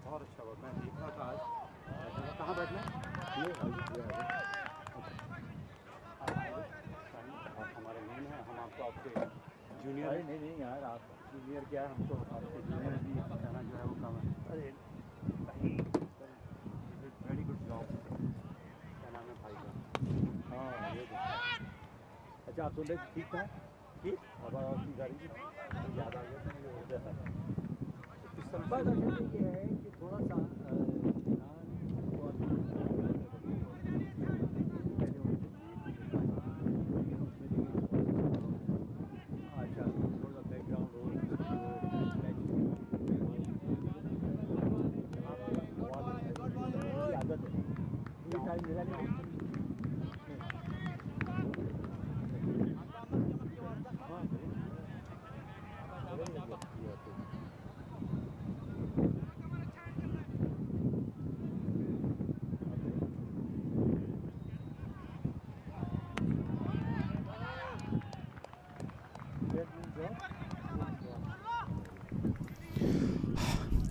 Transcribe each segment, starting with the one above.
बहुत अच्छा हुआ, मैं देख रहा था आज। कहाँ बैठना ये हमारे मेन है, हम आपको आपके जूनियर नहीं यार, आप जूनियर क्या है, हमको आपके जूनियर भी कहना जो है वो काम है। अरे वेरी गुड जॉब। क्या नाम है भाई का? हाँ ये अच्छा, आप सुन रहे ठीक था कि अब आपकी गाड़ी की याद आ गया तो हो जाता है। बात असल ये है कि थोड़ा सा अच्छा थोड़ा बैकग्राउंड आदत है ये टाइम मिला नहीं।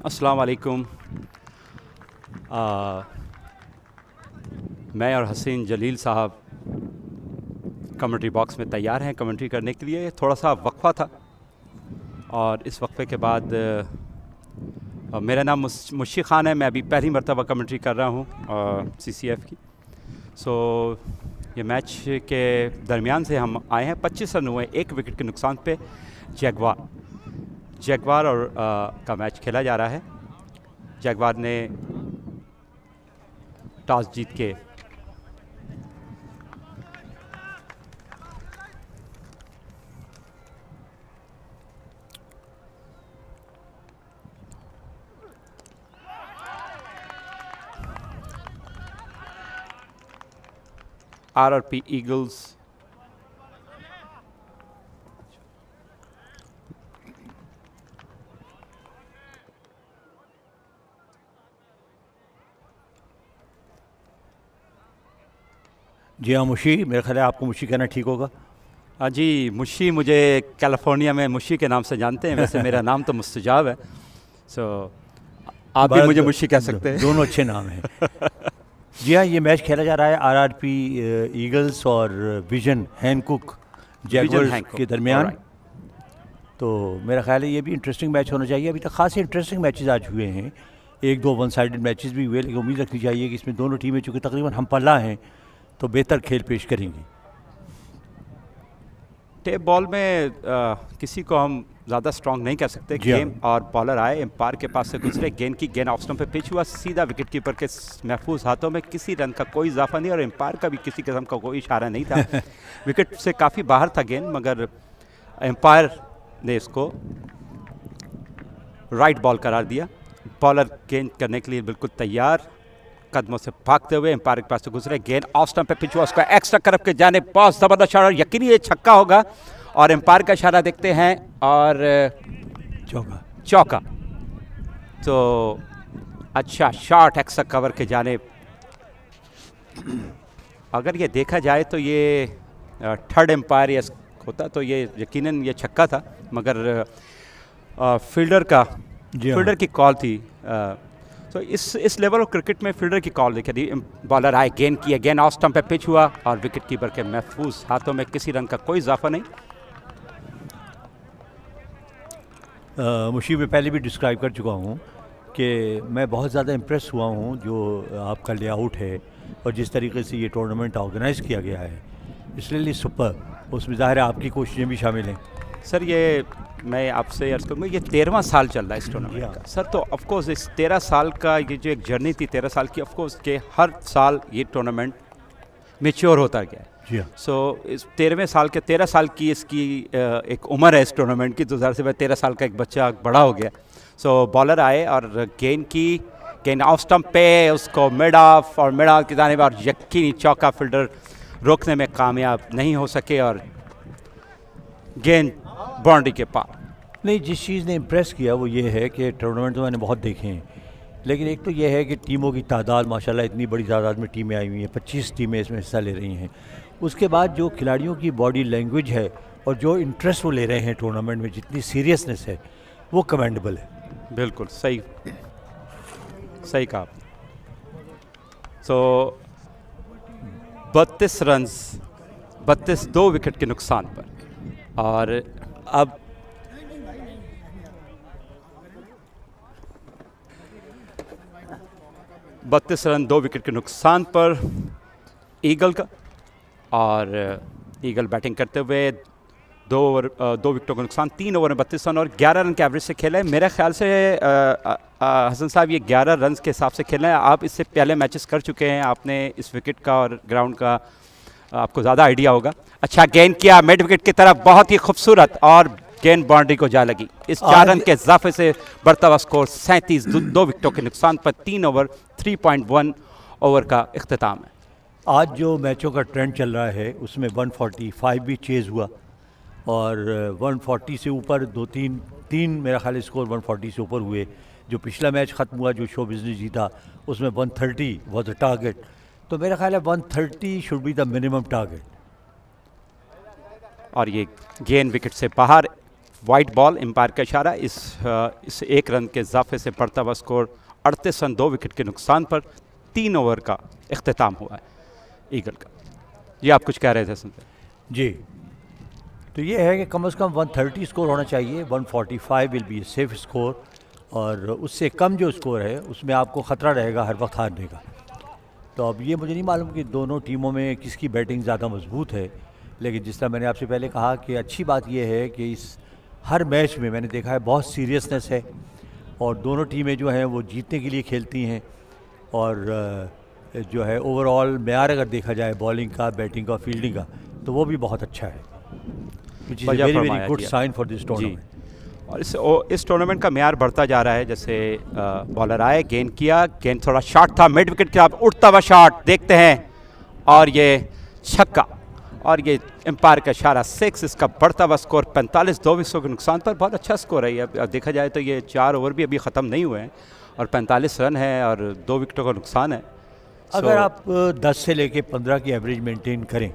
अस्सलाम वालेकुम। मैं और हसीन जलील साहब कमेंट्री बॉक्स में तैयार हैं कमेंट्री करने के लिए। थोड़ा सा वक्फा था और इस वक्फे के बाद मेरा नाम मुशी ख़ान है। मैं अभी पहली मरतबा कमेंट्री कर रहा हूँ CCF की। ये मैच के दरमियान से हम आए हैं। 25 रन हुए, 1 विकेट के नुकसान पे जैगवार और का मैच खेला जा रहा है। जैगवार ने टॉस जीत के RRP ईगल्स जी हाँ मुशी, मेरा ख्याल है आपको मुशी कहना ठीक होगा। जी मुशी, मुझे कैलिफोर्निया में मुशी के नाम से जानते हैं। वैसे मेरा नाम तो मुस्तजाब है, आप भी मुझे मुशी कह सकते हैं। दोनों अच्छे नाम हैं। जी हाँ, ये मैच खेला जा रहा है RRP ईगल्स और विजन हैनकुक जैगवर्स के दरमियान। तो मेरा ख्याल है ये भी इंटरेस्टिंग मैच होना चाहिए। अभी तक खासे इंटरेस्टिंग मैचेस आज हुए हैं, 1-2 वन साइडेड मैचेस भी हुए, लेकिन उम्मीद रखनी चाहिए कि इसमें दोनों टीमें चूँकि तकरीबन हम पल्ला हैं तो बेहतर खेल पेश करेंगी। टेप बॉल में किसी को हम ज़्यादा स्ट्रॉन्ग नहीं कह सकते। जी हाँ। गेम और बॉलर आए, एम्पायर के पास से गुजरे, गेंद की गेंद ऑफ स्टंप पे पिच हुआ, सीधा विकेट कीपर के महफूज हाथों में, किसी रन का कोई इजाफा नहीं और एम्पायर का भी किसी किस्म का कोई इशारा नहीं था। विकेट से काफ़ी बाहर था गेंद, मगर एम्पायर ने इसको राइट बॉल करार दिया। बॉलर गेंद करने के लिए बिल्कुल तैयार, कदमों से भागते हुए एम्पायर के पास से गुजरे, गेंद ऑफ स्टंप पे पिच हुआ, उसका एक्स्ट्रा करफ के जाने, बहुत ज़बरदस्त शॉट और यकीनी ये छक्का होगा। और एम्पायर का इशारा देखते हैं और चौका। तो अच्छा शॉट एक्स्ट्रा कवर के जाने। अगर ये देखा जाए तो ये थर्ड एम्पायर या होता तो ये यकीनन ये छक्का था, मगर फील्डर की कॉल थी। तो इस लेवल ऑफ क्रिकेट में फील्डर की कॉल देखी थी। बॉलर आए, गेंद किया, गेंद ऑफ स्टंप पे पिच हुआ और विकेट कीपर के महफूज हाथों में, किसी रन का कोई इजाफा नहीं। मुशीब, मैं पहले भी डिस्क्राइब कर चुका हूँ कि मैं बहुत ज़्यादा इम्प्रेस हुआ हूँ जो आपका लेआउट है और जिस तरीके से ये टूर्नामेंट ऑर्गेनाइज़ किया गया है, इसलिए सुपर। उसमें ज़ाहिर है आपकी कोशिशें भी शामिल हैं। सर ये मैं आपसे अर्ज़ करूँगा, ये 13वां साल चल रहा है इस टूर्नामेंट का सर। तो ऑफकोर्स इस 13 साल का ये जो एक जर्नी थी 13 साल की, ऑफकोर्स के हर साल ये टूर्नामेंट मेच्योर होता गया है। जी हाँ। सो इस 13 साल की इसकी एक उम्र है इस टूर्नामेंट की, तो ज़ाहिर से 13 साल का एक बच्चा बड़ा हो गया। सो बॉलर आए और गेंद ऑफ स्टंप पे, उसको मिड ऑफ की जानिब, और यकीनी चौका, फील्डर रोकने में कामयाब नहीं हो सके और गेंद बाउंड्री के पार। नहीं, जिस चीज़ ने इम्प्रेस किया वो ये है कि टूर्नामेंट तो मैंने बहुत देखे हैं, लेकिन एक तो ये है कि टीमों की तादाद माशाल्लाह इतनी बड़ी तादाद में टीमें आई हुई हैं, 25 टीमें इसमें हिस्सा ले रही हैं। उसके बाद जो खिलाड़ियों की बॉडी लैंग्वेज है और जो इंटरेस्ट वो ले रहे हैं टूर्नामेंट में, जितनी सीरियसनेस है, वो कमेंडेबल है। बिल्कुल सही कहा। सो 32 रन्स 2 विकेट के नुकसान पर, और अब बत्तीस रन 2 विकेट के नुकसान पर ईगल का, और ईगल बैटिंग करते हुए 2 विकेटों का नुकसान, 3 ओवर में 32 रन और 11 रन के एवरेज से खेला है। मेरे ख्याल से हसन साहब ये 11 रन के हिसाब से खेलना है। आप इससे पहले मैचेस कर चुके हैं, आपने इस विकेट का और ग्राउंड का आपको ज़्यादा आइडिया होगा। अच्छा गेंद किया मिड विकेट की तरफ, बहुत ही खूबसूरत, और गेंद बाउंड्री को जा लगी। इस 4 रन के इजाफे से बढ़ता हुआ स्कोर 37, 2 विकेटों के नुकसान पर 3 ओवर 3.1 ओवर का इख्तिताम है। आज जो मैचों का ट्रेंड चल रहा है उसमें 145 भी चेज़ हुआ और 140 से ऊपर तीन मेरा ख्याल स्कोर 140 से ऊपर हुए। जो पिछला मैच ख़त्म हुआ, जो शो बिजनेस जीता, उसमें 130 वॉज अ टारगेट। तो मेरा ख्याल है 130 should be the minimum target. और ये गेंद विकेट से बाहर, वाइट बॉल, एम्पायर का इशारा। इस 1 रन के इजाफे से बढ़ता हुआ स्कोर 38 रन 2 विकेट के नुकसान पर 3 ओवर का इख्तिताम हुआ है ईगल का। ये आप कुछ कह रहे थे सुनते? जी, तो ये है कि कम से कम 130 स्कोर होना चाहिए। 145 will be a safe score, और उससे कम जो स्कोर है उसमें आपको ख़तरा रहेगा हर वक्त हारने का। तो अब ये मुझे नहीं मालूम कि दोनों टीमों में किसकी बैटिंग ज़्यादा मजबूत है, लेकिन जिस तरह मैंने आपसे पहले कहा कि अच्छी बात यह है कि इस हर मैच में मैंने देखा है बहुत सीरियसनेस है, और दोनों टीमें जो हैं वो जीतने के लिए खेलती हैं। और जो है ओवरऑल मैयार अगर देखा जाए बॉलिंग का, बैटिंग का, फील्डिंग का, तो वो भी बहुत अच्छा है, which is a very very good sign for this tournament. और इस टूर्नामेंट का म्यार बढ़ता जा रहा है। जैसे बॉलर आए, गेंद किया, गेंद थोड़ा शॉर्ट था, मिड विकेट के आप उठता हुआ शॉट देखते हैं, और ये छक्का, और ये एम्पायर का इशारा 6। इसका बढ़ता हुआ स्कोर 45, 2 विकेटों के नुकसान पर। बहुत अच्छा स्कोर है ये। अब देखा जाए तो ये 4 ओवर भी अभी ख़त्म नहीं हुए हैं और 45 रन है और 2 विकेटों का नुकसान है। अगर आप 10 से लेके 15 की एवरेज मेंटेन करें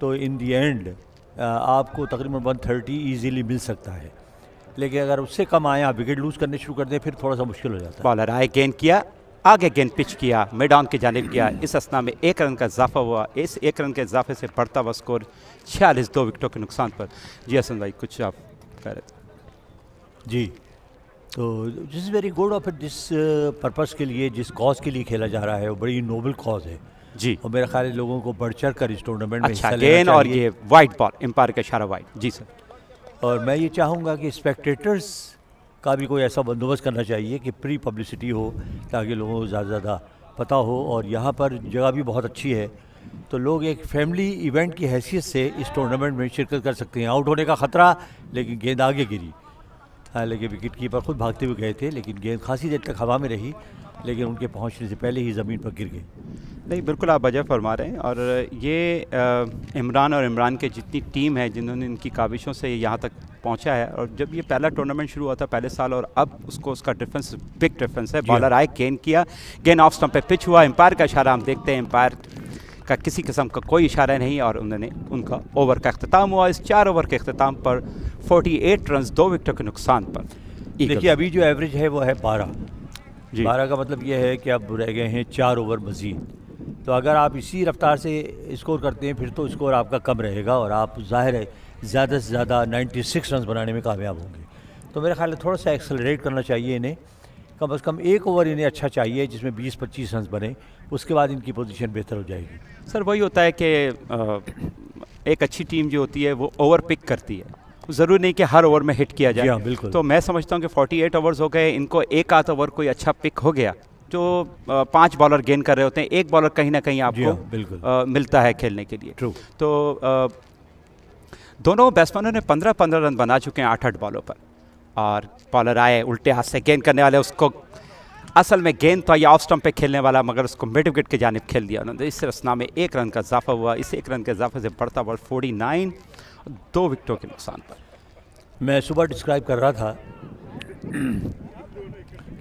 तो इन दी एंड आपको तकरीबन 130 ईजीली मिल सकता है, लेकिन अगर उससे कम आए, आप विकेट लूज़ करने शुरू कर दें, फिर थोड़ा सा मुश्किल हो जाता है। बॉलर आए, गेंद किया, आगे गेंद पिच किया, मिड ऑन की जानिब किया। इस असना में 1 रन का इजाफा हुआ। इस 1 रन के इजाफे से बढ़ता हुआ स्कोर 46, 2 विकेटों के नुकसान पर। जी हसन भाई, कुछ आप कह रहे थे? जी, तो दिस इज़ वेरी गुड, और फिर जिस पर्पस के लिए, जिस कॉज के लिए खेला जा रहा है, वो बड़ी नोबल कॉज है जी। और मेरा ख्याल है लोगों को बढ़ चढ़ कर इस टूर्नामेंट में अच्छा हिस्सा लेना गेंद, और चाहिए। ये वाइट बॉल, एम्पायर का इशारा वाइट। जी सर। और मैं ये चाहूँगा कि स्पेक्टेटर्स का भी कोई ऐसा बंदोबस्त करना चाहिए कि प्री पब्लिसिटी हो, ताकि लोगों को ज़्यादा से ज़्यादा पता हो। और यहाँ पर जगह भी बहुत अच्छी है, तो लोग एक फैमिली इवेंट की हैसियत से इस टूर्नामेंट में शिरकत कर सकते हैं। आउट होने का ख़तरा, लेकिन गेंद आगे गिरी। हालांकि विकेट कीपर खुद भागते हुए गए थे, लेकिन गेंद खासी देर तक हवा में रही, लेकिन उनके पहुंचने से पहले ही ज़मीन पर गिर गई। नहीं, बिल्कुल आप वजह फरमा रहे हैं। और ये इमरान और इमरान के जितनी टीम है जिन्होंने इनकी काविशों से यहाँ तक पहुँचा है, और जब ये पहला टूर्नामेंट शुरू हुआ था पहले साल, और अब उसका डिफरेंस बिग डिफरेंस है। बॉलर आए, गेंद किया, गेंद ऑफ स्टंप पे पिच हुआ, एम्पायर का इशारा हम देखते हैं, एम्पायर का किसी किस्म का कोई इशारा नहीं, और उन्होंने उनका ओवर का अख्ताम हुआ। इस 4 ओवर के अख्ताम पर 48 रन 2 विकेटों के नुकसान पर। देखिए अभी जो एवरेज है वो है 12। 12 का मतलब ये है कि अब रह गए हैं 4 ओवर मज़ीद। तो अगर आप इसी रफ्तार से स्कोर करते हैं फिर तो स्कोर आपका कम रहेगा, और आप ज़ाहिर है ज़्यादा से ज़्यादा 96 रन बनाने में कामयाब होंगे। तो मेरे ख्याल में थोड़ा सा एक्सेलरेट करना चाहिए इन्हें, कम से कम 1 ओवर इन्हें अच्छा चाहिए जिसमें 20-25 रन बने, उसके बाद इनकी पोजीशन बेहतर हो जाएगी। सर वही होता है कि एक अच्छी टीम जो होती है वो ओवर पिक करती है, ज़रूरी नहीं कि हर ओवर में हिट किया जाए। हाँ, बिल्कुल। तो मैं समझता हूँ कि 48 ओवर्स हो गए, इनको एक आध ओवर कोई अच्छा पिक हो गया, जो 5 बॉलर गेंद कर रहे होते हैं, एक बॉलर कहीं ना कहीं आपको बिल्कुल मिलता है खेलने के लिए। ट्रू। तो दोनों बैट्समैनों ने 15-15 रन बना चुके हैं 8-8 बॉलों पर, और बॉलर आए उल्टे हाथ से गेंद करने वाले, उसको असल में गेंद तो या ऑफ स्टंप पे खेलने वाला, मगर उसको मिड विकेट की जानिब खेल दिया उन्होंने। इस रसना में 1 रन का इजाफा हुआ। इस 1 रन के इजाफे से बढ़ता बॉल 49, 2 विकेटों के नुकसान पर। मैं सुबह डिस्क्राइब कर रहा था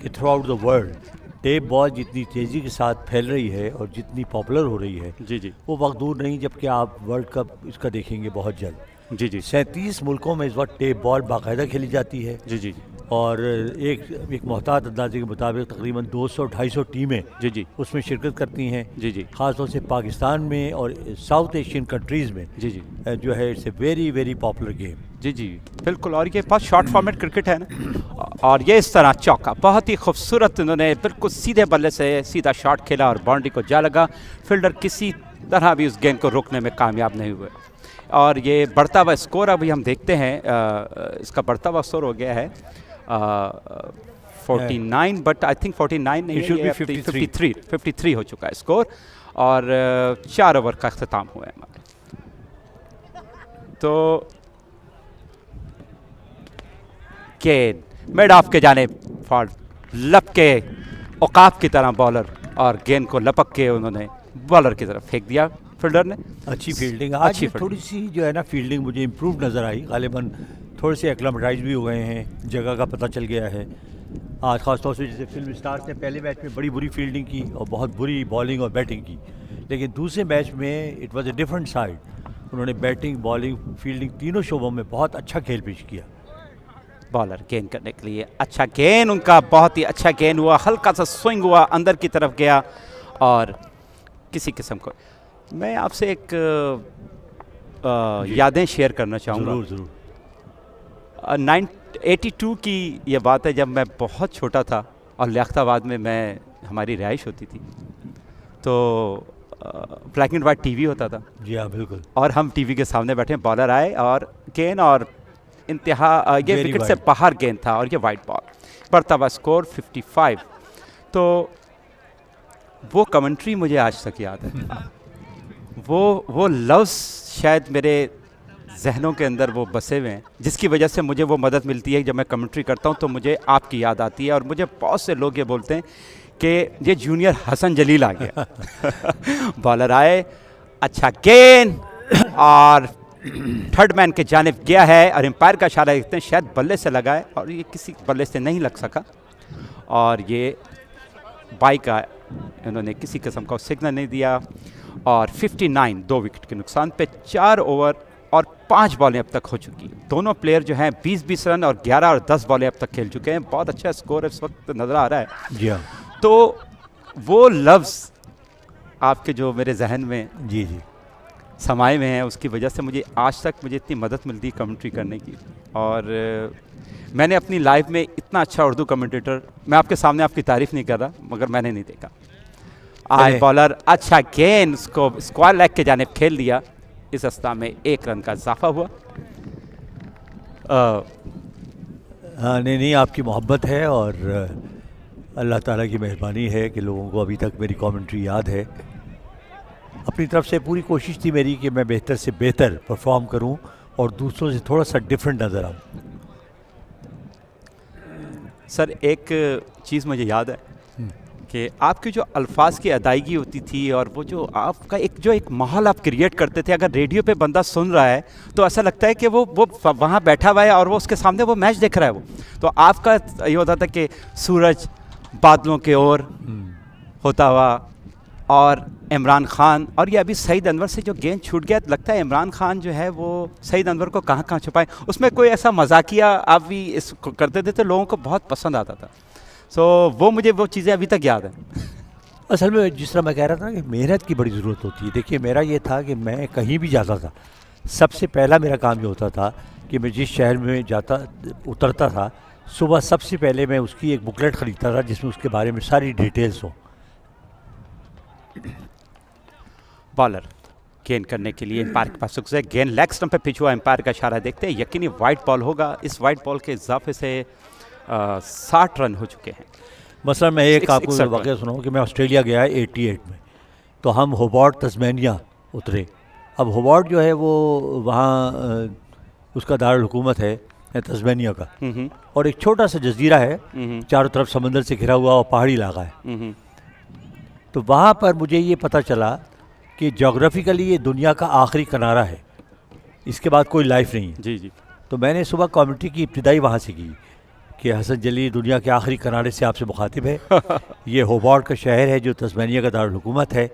कि through out the world tape ball जितनी तेज़ी के साथ फैल रही है और जितनी पॉपुलर हो रही है, जी वो वक्त दूर नहीं जबकि आप वर्ल्ड कप इसका देखेंगे बहुत जल्द। जी 37 मुल्कों में इस वक्त टेप बॉल बाकायदा खेली जाती है। जी और एक मोहतात अंदाजे के मुताबिक तकरीबन 200-250 टीमें जी उसमें शिरकत करती हैं। जी ख़ासतौर से पाकिस्तान में और साउथ एशियन कंट्रीज़ में जी जो है it's a very very popular game. जी बिल्कुल। और ये बहुत शॉर्ट फॉर्मेट क्रिकेट है ना, और ये इस तरह चौका बहुत ही खूबसूरत, उन्होंने बिल्कुल सीधे बल्ले से सीधा शॉट खेला और बाउंड्री को जा लगा। फील्डर किसी तरह भी उस गेंद को रोकने में कामयाब नहीं हुए। और ये बढ़ता हुआ स्कोर अभी हम देखते हैं, इसका बढ़ता हुआ स्कोर हो गया है 49, बट आई थिंक 49 नहीं है, 53 हो चुका है स्कोर, और 4 ओवर का अख्ताम हुआ है हमारे। तो गेंद मिड ऑफ के जाने फॉल लपके औकाफ की तरह बॉलर, और गेंद को लपक के उन्होंने बॉलर की तरफ फेंक दिया फील्डर ने। अच्छी फील्डिंग। आज थोड़ी सी जो है ना फील्डिंग मुझे इम्प्रूव नज़र आई। गालिबन थोड़े से एक्लमेटाइज भी हो गए हैं, जगह का पता चल गया है। आज ख़ासतौर से जैसे फिल्म स्टार्स ने पहले मैच में बड़ी बुरी फील्डिंग की और बहुत बुरी बॉलिंग और बैटिंग की, लेकिन दूसरे मैच में it was a different side. उन्होंने बैटिंग, बॉलिंग, फील्डिंग तीनों शोबों में बहुत अच्छा खेल पेश किया। बॉलर गेंद करने के लिए अच्छा गेंद, उनका बहुत ही अच्छा गेंद हुआ, हल्का सा स्विंग हुआ, अंदर की तरफ गया, और किसी किस्म को मैं आपसे एक यादें शेयर करना चाहूँगा। ज़रूर। 82 की ये बात है, जब मैं बहुत छोटा था और लियाकताबाद में हमारी रिहाइश होती थी, तो ब्लैक एंड वाइट टीवी होता था। जी हाँ, बिल्कुल। और हम टीवी के सामने बैठे, बॉलर आए और गेंद, और इंतहा ये विकेट से बाहर गेंद था, और ये वाइट बॉल, बढ़ता हुआ स्कोर 55। तो वो कमेंट्री मुझे आज तक याद है। वो लफ्ज़ शायद मेरे जहनों के अंदर वो बसे हुए हैं, जिसकी वजह से मुझे वो मदद मिलती है। जब मैं कमेंट्री करता हूँ तो मुझे आपकी याद आती है, और मुझे बहुत से लोग ये बोलते हैं कि ये जूनियर हसन जलील आ गया। बॉलर आए, अच्छा गेंद, और थर्ड मैन के जानिब गया है, और एम्पायर का इशारा देखते हैं शायद बल्ले से लगा है, और ये किसी बल्ले से नहीं लग सका, और ये बाई का इन्होंने किसी किस्म का सिग्नल नहीं दिया। और 59, 2 विकेट के नुकसान पे 4 ओवर और 5 बॉलें अब तक हो चुकी। दोनों प्लेयर जो हैं 20-20 रन और 11 और 10 बॉलें अब तक खेल चुके हैं। बहुत अच्छा स्कोर इस वक्त नज़र आ रहा है। जी हाँ। तो वो लफ्ज़ आपके जो मेरे जहन में जी समाये में हैं, उसकी वजह से मुझे आज तक इतनी मदद मिलती है कमेंट्री करने की। और मैंने अपनी लाइफ में इतना अच्छा उर्दू कमेंटेटर, मैं आपके सामने आपकी तारीफ़ नहीं कर रहा, मगर मैंने नहीं देखा। आज बॉलर अच्छा गेंद, उसको स्क्वायर लेग के जानिब खेल दिया। इस अवस्था में 1 रन का इजाफा हुआ। हाँ नहीं, आपकी मोहब्बत है और अल्लाह ताला की मेहरबानी है कि लोगों को अभी तक मेरी कमेंट्री याद है। अपनी तरफ से पूरी कोशिश थी मेरी कि मैं बेहतर से बेहतर परफॉर्म करूं और दूसरों से थोड़ा सा डिफरेंट नज़र आऊं। सर एक चीज़ मुझे याद है कि आपकी जो अल्फाज की अदायगी होती थी और वो जो आपका एक माहौल आप क्रिएट करते थे, अगर रेडियो पे बंदा सुन रहा है तो ऐसा लगता है कि वो वहाँ बैठा हुआ है और वो उसके सामने वो मैच देख रहा है। वो तो आपका ये होता था कि सूरज बादलों के ओर होता हुआ और इमरान खान, और ये अभी सईद अनवर से जो गेंद छूट गया, लगता है इमरान खान जो है वो सईद अनवर को कहाँ कहाँ छुपाए। उसमें कोई ऐसा मजाकिया आप भी इसको करते थे तो लोगों को बहुत पसंद आता था। वो मुझे वो चीज़ें अभी तक याद हैं। असल में जिस तरह मैं कह रहा था कि मेहनत की बड़ी ज़रूरत होती है। देखिए मेरा ये था कि मैं कहीं भी जाता था, सबसे पहला मेरा काम ये होता था कि मैं जिस शहर में उतरता था, सुबह सबसे पहले मैं उसकी एक बुकलेट ख़रीदता था जिसमें उसके बारे में सारी डिटेल्स हो। बॉलर गेंद करने के लिए एम्पायर के पास है, गेंद लेग स्टंप पे पिच हुआ, एम्पायर का इशारा देखते हैं, यकीनी वाइड बॉल होगा। इस वाइड बॉल के इजाफे से 60 रन हो चुके हैं। मसलन मैं एक आपको वाक़या सुनाऊँ कि मैं ऑस्ट्रेलिया गया 88 में, तो हम होबार्ट तस्मानिया उतरे। अब होबार्ट जो है वो वहाँ उसका दारुल हुकूमत है तस्मानिया का, और एक छोटा सा जजीरा है, चारों तरफ समंदर से घिरा हुआ और पहाड़ी इलाका है। तो वहाँ पर मुझे ये पता चला कि जोग्राफिकली ये दुनिया का आखिरी किनारा है, इसके बाद कोई लाइफ नहीं है। जी। तो मैंने सुबह कमेंट्री की इब्तिदाई वहाँ से की कि हसन जली दुनिया के आखिरी किनारे से आपसे मुखातिब है। ये होबार्ट का शहर है जो तस्मानिया का दारुल हुकूमत है,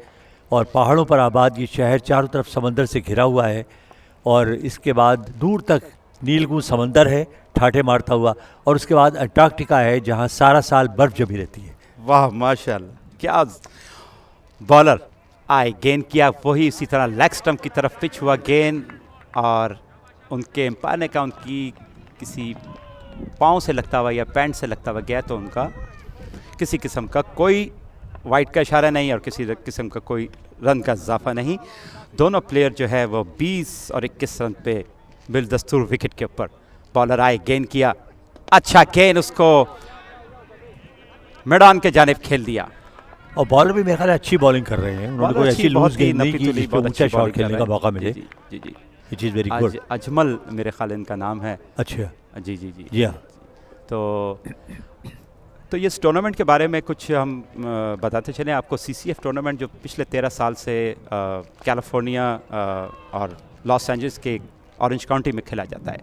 और पहाड़ों पर आबाद ये शहर चारों तरफ समंदर से घिरा हुआ है, और इसके बाद दूर तक नीलगुंज समंदर है ठाठे मारता हुआ, और उसके बाद अंटार्कटिका है जहाँ सारा साल बर्फ़ जमी रहती है। वाह माशाल्लाह, क्या बॉलर आए, गेंद किया वही इसी तरह लेग स्टंप की तरफ पिच हुआ गेंद, और उनके एम्पायर ने कहा उनकी किसी पाँव से लगता हुआ या पैंट से लगता हुआ गया, तो उनका किसी किस्म का कोई वाइड का इशारा नहीं और किसी किस्म का कोई रन का इजाफा नहीं। दोनों प्लेयर जो है वो 20 और 21 रन पे बिलदस्तूर विकेट के ऊपर। बॉलर आए, गेंद किया, अच्छा गेंद उसको मैदान के जानिब खेल दिया, और बॉलर भी मेरे ख्याल अच्छी बॉलिंग कर रहे हैं। उन्होंने कोई ऐसी लूज गेंद नहीं की जिस पे ऊंचा शॉट खेलने का मौका मिले। जी it is very good. Ajmal मेरे ख्याल इनका नाम है। अच्छा जी हाँ। तो ये इस टूर्नामेंट के बारे में कुछ हम बताते चलें आपको। CCF टूर्नामेंट जो पिछले 13 साल से कैलिफोर्निया और लॉस एंजल्स के ऑरेंज काउंटी में खेला जाता है।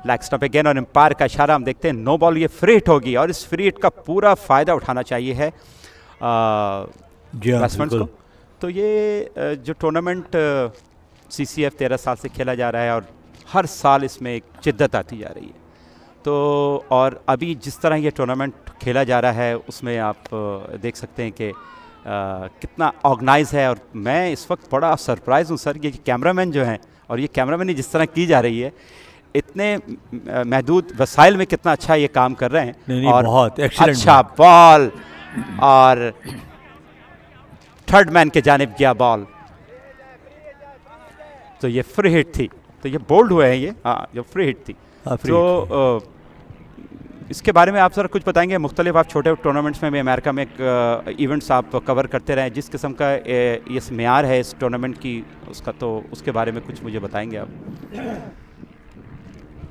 लेग स्टंप पे गेंद और एम्पायर का इशारा हम देखते हैं, नो बॉल, ये फ्री हिट होगी, और इस फ्री हिट का पूरा फ़ायदा उठाना चाहिए है बैट्समैन को। तो ये जो टूर्नामेंट CCF 13 साल से खेला जा रहा है और हर साल इसमें एक शिद्दत आती जा रही है। तो और अभी जिस तरह ये टूर्नामेंट खेला जा रहा है उसमें आप देख सकते हैं कि कितना ऑर्गेनाइज है, और मैं इस वक्त बड़ा सरप्राइज़ हूँ सर, ये कैमरामैन जो हैं और ये कैमरामैन जिस तरह की जा रही है, इतने महदूद वसाइल में कितना अच्छा ये काम कर रहे हैं। नहीं, और बहुत अच्छा बॉल, और थर्ड मैन के जानिब गया बॉल, तो ये फ्री हिट थी, तो ये बोल्ड हुए हैं ये, हाँ जो फ्री हिट थी। तो इसके बारे में आप सर कुछ बताएंगे? मुख्तलिफ आप छोटे टूर्नामेंट्स में भी अमेरिका में इवेंट्स आप कवर करते रहे, जिस किस्म का ये म्यार है इस टूर्नामेंट की उसका, तो उसके बारे में कुछ मुझे बताएंगे आप?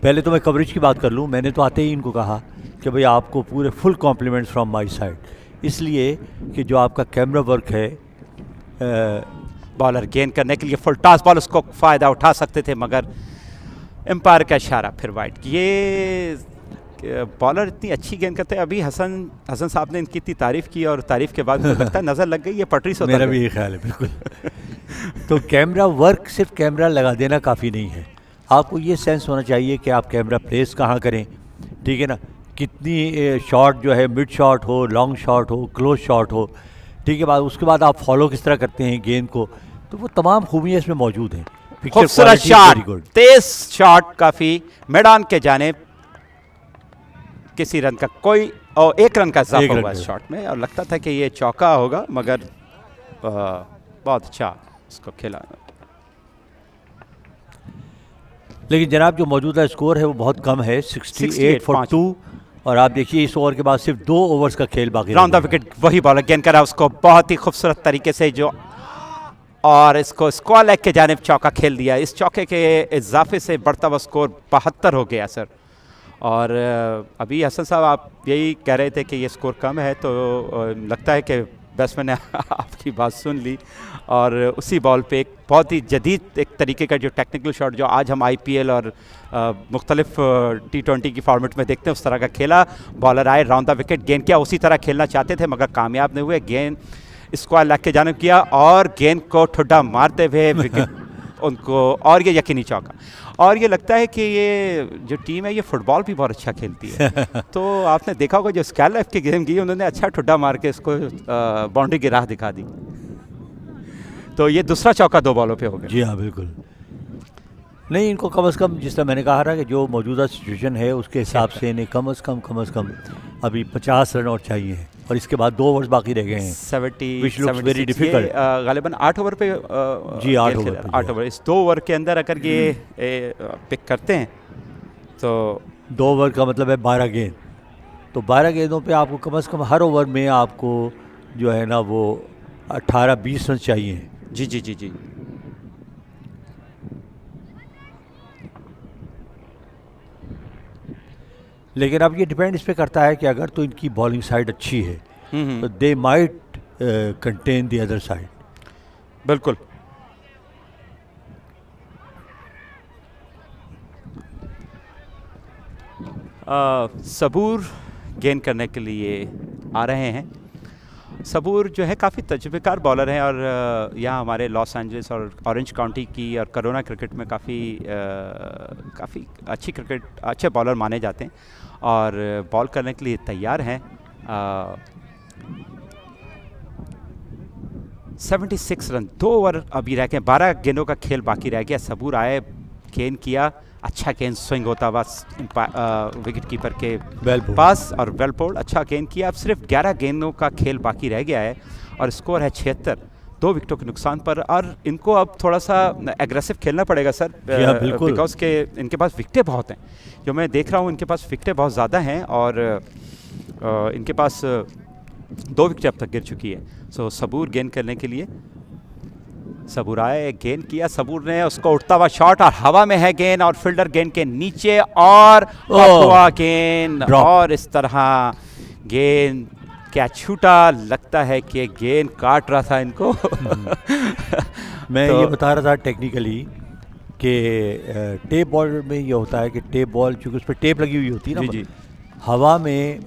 पहले तो मैं कवरेज की बात कर लूँ। मैंने तो आते ही इनको कहा कि भाई आपको पूरे full compliments from my side, इसलिए कि जो आपका कैमरा वर्क है। बॉलर गेंद करने के लिए फुल टॉस बॉल, उसको फ़ायदा उठा सकते थे मगर एम्पायर का इशारा फिर वाइड। ये बॉलर इतनी अच्छी गेंद करते हैं। अभी हसन साहब ने इनकी इतनी तारीफ़ की और तारीफ़ के बाद लगता है नज़र लग गई ये पटरी से। मेरा भी ये ख्याल है बिल्कुल। तो कैमरा वर्क सिर्फ कैमरा लगा देना काफ़ी नहीं है, आपको ये सेंस होना चाहिए कि आप कैमरा प्लेस कहाँ करें, ठीक है ना, कितनी शॉट जो है मिड शॉट हो, लॉन्ग शॉट हो, क्लोज शॉट हो, ठीक है। बाद उसके बाद आप फॉलो किस तरह करते हैं गेंद को, तो वो तमाम खूबियाँ इसमें मौजूद हैं। खूबसूरत शॉट, तेज शॉट, काफ़ी मैदान के जानिब, किसी रन का कोई और एक रन का इजाफा हुआ इस शॉट में, और लगता था कि ये चौका होगा मगर बहुत अच्छा उसको खेला। लेकिन जनाब जो मौजूदा स्कोर है वो बहुत कम है, 68 फॉर 2। और आप देखिए इस ओवर के बाद सिर्फ 2 ओवर्स का खेल बाकी। राउंड द विकेट वही बॉलर गेंद करा उसको बहुत ही खूबसूरत तरीके से जो, और इसको स्क्वायर लेग के जानिब चौका खेल दिया। इस चौके के इजाफे से बढ़ता हुआ स्कोर 72 हो गया सर। और अभी हसन साहब आप यही कह रहे थे कि ये स्कोर कम है, तो लगता है कि बैट्समैन ने आपकी बात सुन ली और उसी बॉल पे एक बहुत ही जदीद एक तरीके का जो टेक्निकल शॉट जो आज हम IPL और मुख्तलिफ T20 की फॉर्मेट में देखते हैं उस तरह का खेला। बॉलर आए, राउंड द विकेट गेंद किया, उसी तरह खेलना चाहते थे मगर कामयाब नहीं हुए। गेंद स्क्वायर लेग के जानिब किया और गेंद को ठुड्डा मारते हुए विकेट उनको, और ये यकीनी चौका। और ये लगता है कि ये जो टीम है ये फुटबॉल भी बहुत अच्छा खेलती है। तो आपने देखा होगा जो स्क्वायर लेग की गेम की उन्होंने अच्छा ठुड्डा मार के इसको बाउंड्री की राह दिखा दी। तो ये दूसरा चौका 2 बॉलों पे हो गया। जी हाँ बिल्कुल। नहीं, इनको कम से कम जिस तरह मैंने कहा ना कि जो मौजूदा सिचुएशन है उसके हिसाब से इन्हें कम से कम अभी 50 रन और चाहिए हैं और इसके बाद 2 ओवर्स बाकी रह गए हैं। 70 which looks very difficult। गालिबन 8 over पे जी 8 ओवर। 8 ओवर, इस 2 ओवर के अंदर अगर ये पिक करते हैं तो 2 ओवर का मतलब है 12 गेंद। तो 12 गेंदों पे आपको कम से कम हर ओवर में आपको जो है ना वो 18-20 रन चाहिए। जी जी जी जी। लेकिन अब ये डिपेंड इस पे करता है कि अगर तो इनकी बॉलिंग साइड अच्छी है तो they might contain the other side. बिल्कुल। सबूर गेंद करने के लिए आ रहे हैं। सबूर जो है काफ़ी तजुर्बेकार बॉलर हैं और यहाँ हमारे लॉस एंजलिस और ऑरेंज काउंटी की और करोना क्रिकेट में काफ़ी अच्छे बॉलर माने जाते हैं और बॉल करने के लिए तैयार हैं। 76 रन, 2 ओवर अभी रह गए, 12 गेंदों का खेल बाकी रह गया। सबूर आए, गेंद किया, अच्छा गेंद स्विंग होता हुआ विकेट कीपर के पास और वेल पोल्ड, अच्छा गेंद किया। अब सिर्फ 11 गेंदों का खेल बाकी रह गया है और स्कोर है 76, 2 विकेटों के नुकसान पर। और इनको अब थोड़ा सा एग्रेसिव खेलना पड़ेगा सर, बिकॉज के इनके पास विकेटें बहुत हैं। जो मैं देख रहा हूँ इनके पास विकेटें बहुत ज़्यादा हैं और इनके पास 2 विकेटें अब तक गिर चुकी है। सो सबूर गेंद करने के लिए, सबूर आए, गेंद किया, सबूर ने उसको उठता हुआ शॉट और हवा में है गेंद और फील्डर गेंद के नीचे और हुआ गेंद और इस तरह गेंद क्या छूटा, लगता है कि गेंद काट रहा था इनको। मैं ये बता रहा था टेक्निकली कि टेप बॉल में ये होता है कि टेप बॉल चूँकि उस पर टेप लगी हुई होती है ना, जी जी, हवा में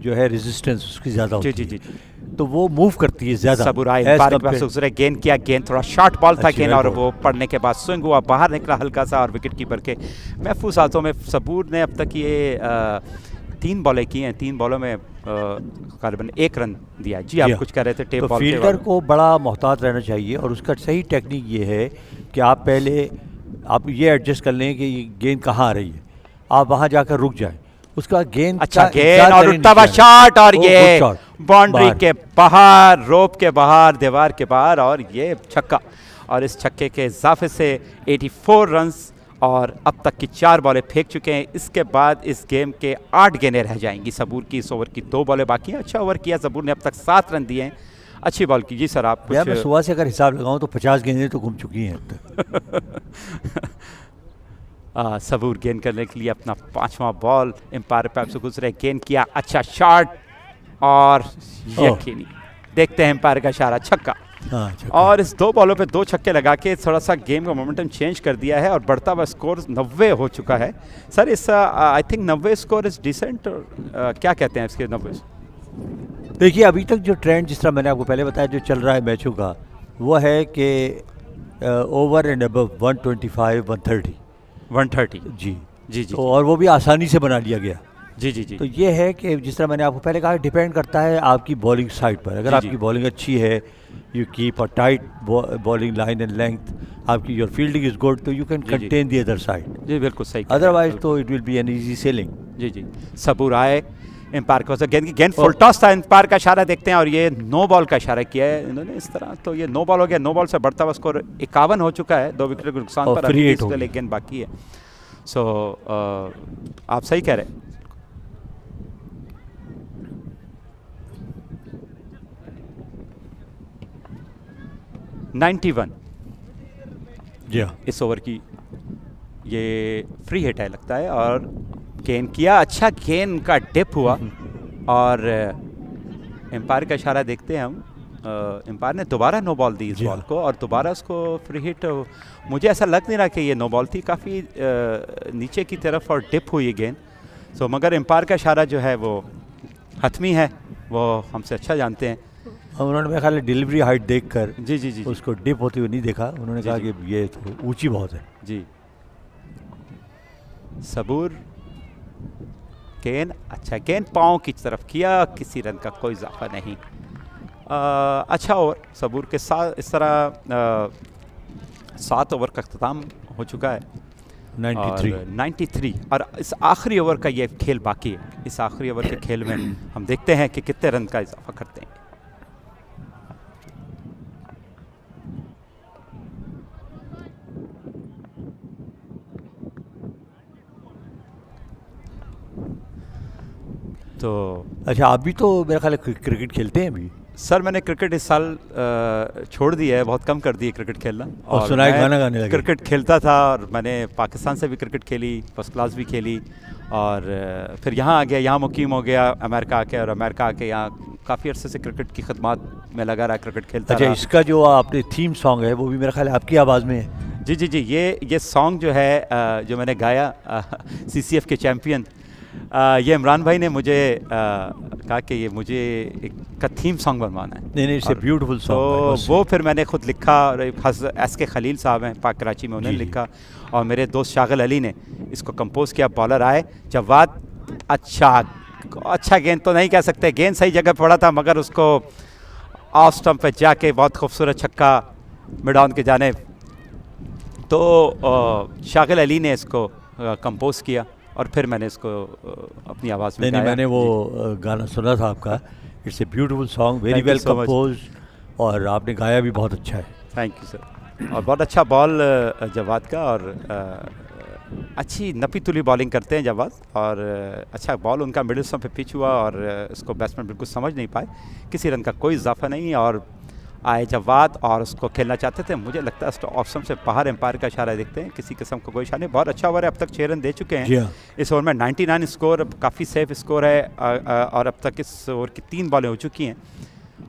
जो है रेजिस्टेंस उसकी ज़्यादा होती है, जी जी जी, तो वो मूव करती है ज़्यादा। सबुराई गेंद किया, गेंद थोड़ा शॉर्ट बॉल था गेंद और वो पड़ने के बाद स्विंग हुआ, बाहर निकला हल्का सा और विकेट कीपर के महफूज हाथों में। सबूर ने अब तक ये 3 बॉलें की हैं, 3 बॉलों में करीबन 1 रन दिया। जी आप कुछ कह रहे थे टेप बॉल। फील्डर को बड़ा मोहतात रहना चाहिए और उसका सही टेक्निक ये है कि आप पहले आप ये एडजस्ट कर लें कि ये गेंद कहाँ आ रही है, आप वहाँ जाकर रुक जाएं, उसका गेंद अच्छा गेंद और उठता हुआ शॉट और ये बाउंड्री के बाहर, रोप के बाहर, दीवार के बाहर और ये छक्का। और इस छक्के के इजाफे से 84 रन्स और अब तक की 4 बॉलें फेंक चुके हैं। इसके बाद इस गेम के 8 गेंदें रह जाएंगी सबूर की। इस ओवर की 2 बॉलें बाकी हैं। अच्छा ओवर किया सबूर ने, अब तक 7 रन दिए हैं, अच्छी बॉल की। जी सर आप कुछ? मैं सुबह से अगर हिसाब लगाऊं तो 50 गेंदें तो घूम चुकी हैं अब तक। सबूर गेंद करने के लिए अपना 5वां बॉल, एम्पायर पैप से गुजरे, गेंद किया, अच्छा शॉट और यकीनी, देखते हैं एम्पायर का इशारा, छक्का। और इस 2 बॉलों पे 2 छक्के लगा के थोड़ा सा गेम का मोमेंटम चेंज कर दिया है और बढ़ता हुआ स्कोर 90 हो चुका है। सर इस I think 90 score is decent, क्या कहते हैं इसके 90? देखिए अभी तक जो ट्रेंड जिस तरह मैंने आपको पहले बताया जो चल रहा है मैचों का, वो है कि ओवर एंड अबव 125 130 जी जी जी, तो और वो भी आसानी से बना लिया गया। जी जी जी, तो ये है कि जिस तरह मैंने आपको पहले कहा, डिपेंड करता है आपकी बॉलिंग साइड पर। अगर आपकी बॉलिंग अच्छी है, you keep a tight bowling line and length, आपकी योर फील्डिंग इज गुड, तो you can contain the other side. जी बिल्कुल सही, अदरवाइज तो it will be an easy sailing. जी जी, सबूर आए, एम्पायर को गेंद फुल टॉस था, एम्पायर का इशारा देखते हैं और ये नो बॉल का इशारा किया है इन्होंने इस तरह। तो ये नो बॉल हो गया, नो बॉल से बढ़ता हुआ स्कोर 51 हो चुका है, 2 विकेट के नुकसान पर, अभी गेंद बाकी है। सो आप सही कह रहे हैं। $91 जी हाँ, इस ओवर की ये फ्री हिट है लगता है, और गेन किया, अच्छा गेन का डिप हुआ, और एम्पायर का इशारा देखते हैं हम। एम्पायर ने दोबारा नो बॉल दी इस जी बॉल हाँ। को, और दोबारा उसको फ्री हिट। मुझे ऐसा लग नहीं रहा कि ये नो बॉल थी, काफ़ी नीचे की तरफ और डिप हुई गेंद। सो मगर एम्पायर का इशारा जो है वो हतमी है, वो हमसे अच्छा जानते हैं। उन्होंने मेरे ख्याल डिलीवरी हाइट देखकर जी जी जी उसको डिप होती हुई नहीं देखा, उन्होंने जी, कहा जी। कि ये तो ऊंची बहुत है। जी। सबूर गेंद, अच्छा गेंद पाँव की तरफ किया, किसी रन का कोई इजाफा नहीं। अच्छा ओवर सबूर के साथ। इस तरह 7 ओवर का अख्ताम हो चुका है। 93। और 93, और इस आखिरी ओवर का ये खेल बाकी है। इस आखिरी ओवर के खेल में हम देखते हैं कि कितने रन का इजाफा करते हैं। तो अच्छा, आप भी तो मेरे ख्याल क्रिकेट खेलते हैं अभी? सर मैंने क्रिकेट इस साल छोड़ दिया है, बहुत कम कर दी है क्रिकेट खेलना। और सुनाई मैं गाना गाने लगे। क्रिकेट खेलता था, और मैंने पाकिस्तान से भी क्रिकेट खेली, फर्स्ट क्लास भी खेली, और फिर यहाँ आ गया, यहाँ मुकीम हो गया अमेरिका आके, और अमेरिका आके यहाँ काफ़ी अरसे से क्रिकेट की खदमात में लगा रहा, क्रिकेट खेलता अच्छा, रहा। इसका जो आपने थीम सॉन्ग है वो भी मेरा ख्याल है आपकी आवाज़ में है। जी जी जी, ये सॉन्ग जो है जो मैंने गाया CCF के चैम्पियन, ये इमरान भाई ने मुझे कहा कि ये मुझे एक का थीम सॉन्ग बनवाना है। नहीं, इट्स ए ब्यूटीफुल तो सॉन्ग। वो फिर मैंने खुद लिखा, और SK खलील साहब हैं पाक कराची में, उन्होंने जी, जी। लिखा, और मेरे दोस्त शागिल अली ने इसको कंपोज किया। बॉलर आए जवाद, अच्छा गेंद तो नहीं कह सकते, गेंद सही जगह पड़ा था, मगर उसको ऑफ स्टंप पे जाके बहुत खूबसूरत छक्का मिड ऑन के जाने। तो शागिल अली ने इसको कंपोज किया, और फिर मैंने इसको अपनी आवाज़ में नहीं, गाया। मैंने वो जी। गाना सुना था आपका। It's a beautiful song, very Thank you well so much. Compose, और आपने गाया भी बहुत अच्छा है। Thank you sir. और बहुत अच्छा बॉल जवाद का, और अच्छी नपी तुली बॉलिंग करते हैं जवाद, और अच्छा बॉल उनका मिडिल स्टंप पे पिच हुआ, और इसको बैट्समैन बिल्कुल समझ नहीं पाए, किसी रन का कोई इजाफा नहीं, और आए जवाद और उसको खेलना चाहते थे। मुझे लगता है ऑफ स्टंप से बाहर एम्पायर का इशारा देखते हैं, किसी किस्म का कोई इशारा नहीं। बहुत अच्छा ओवर है, अब तक 6 रन दे चुके जी हैं हाँ। इस ओवर में। 99 स्कोर, काफ़ी सेफ स्कोर है, और अब तक इस ओवर की 3 बॉलें हो चुकी हैं।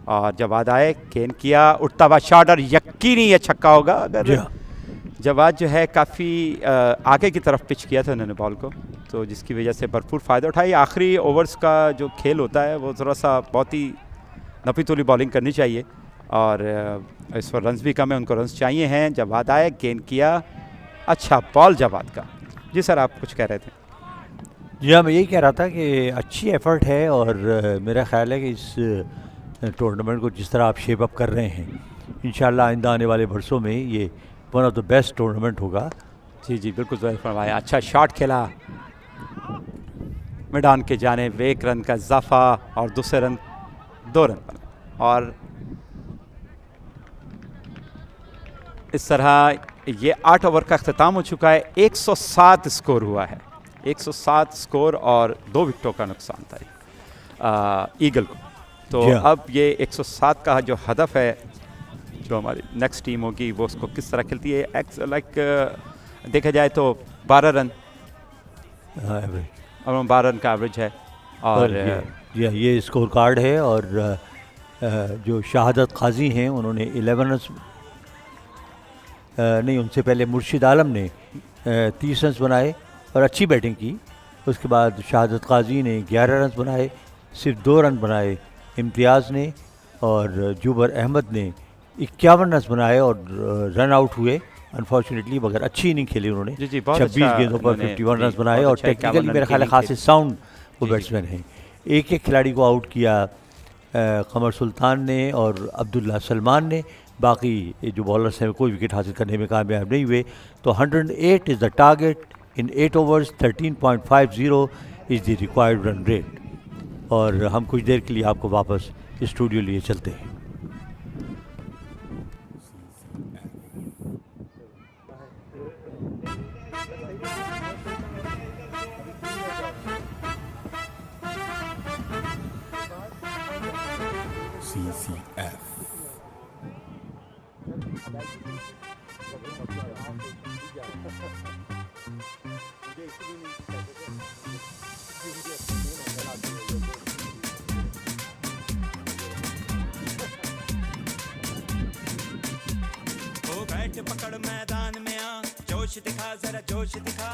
और जवाद आए, गेंद किया, उठता हुआ शॉट, और यकीनी ये छक्का होगा। जी अगर हाँ। जवाद जो है काफ़ी आगे की तरफ पिच किया था उन्होंने बॉल को, तो जिसकी वजह से भरपूर फ़ायदा उठाई। आखिरी ओवर्स का जो खेल होता है वो ज़रा सा बहुत ही नपी तुली बॉलिंग करनी चाहिए, और इस पर रन्स भी कम है, उनको रन्स चाहिए हैं। जवाद आए, गेंद किया, अच्छा बॉल जवाद का। जी सर, आप कुछ कह रहे थे? जी हाँ, मैं यही कह रहा था कि अच्छी एफर्ट है, और मेरा ख्याल है कि इस टूर्नामेंट को जिस तरह आप शेप अप कर रहे हैं, इंशाल्लाह आइंदा आने वाले वर्षों में ये one of the best tournament होगा। जी जी बिल्कुल सही फरमाया। अच्छा शॉट खेला, मैदान के जानिब 1 रन का इजाफा, और दूसरे रन 2 रन पर, और इस तरह ये 8 ओवर का अख्ताम हो चुका है। 107 स्कोर हुआ है, 107 स्कोर, और 2 विकेटों का नुकसान था ईगल को। तो जी हाँ। अब ये 107 का जो हदफ है, जो हमारी नेक्स्ट टीम होगी वो उसको किस तरह खेलती है, देखा जाए तो 12 रन, एवरेज, और 12 रन का एवरेज है। और जी हाँ, ये स्कोर कार्ड है, और जो शहादत काजी हैं उन्होंने 11 रन, नहीं, उनसे पहले मुर्शिद आलम ने 30 रन बनाए और अच्छी बैटिंग की। उसके बाद शहादत काजी ने 11 रन बनाए, सिर्फ 2 रन बनाए इम्तियाज़ ने, और जुबर अहमद ने 51 रन बनाए और रन आउट हुए अनफॉर्चुनेटली, मगर अच्छी इनिंग खेली उन्होंने। जी, बहुत 26 अच्छा गेंदों पर उन्होंने 51 रन जी, बनाए, बहुत और अच्छा टेक्निकली 51 मेरे ख्याल है रन खासे खेली। साउंड वो जी, बैट्समैन हैं। एक एक खिलाड़ी को आउट किया कमर सुल्तान ने और अब्दुल्ला सलमान ने, बाकी जो बॉलर्स हैं कोई विकेट हासिल करने में कामयाब नहीं हुए। तो 108 is the target in 8 overs, 13.50 is the required run rate. और हम कुछ देर के लिए आपको वापस स्टूडियो लिए चलते हैं। RTF. ओ बैठ पकड़ मैदान में आ, जोश दिखा जरा जोश दिखा।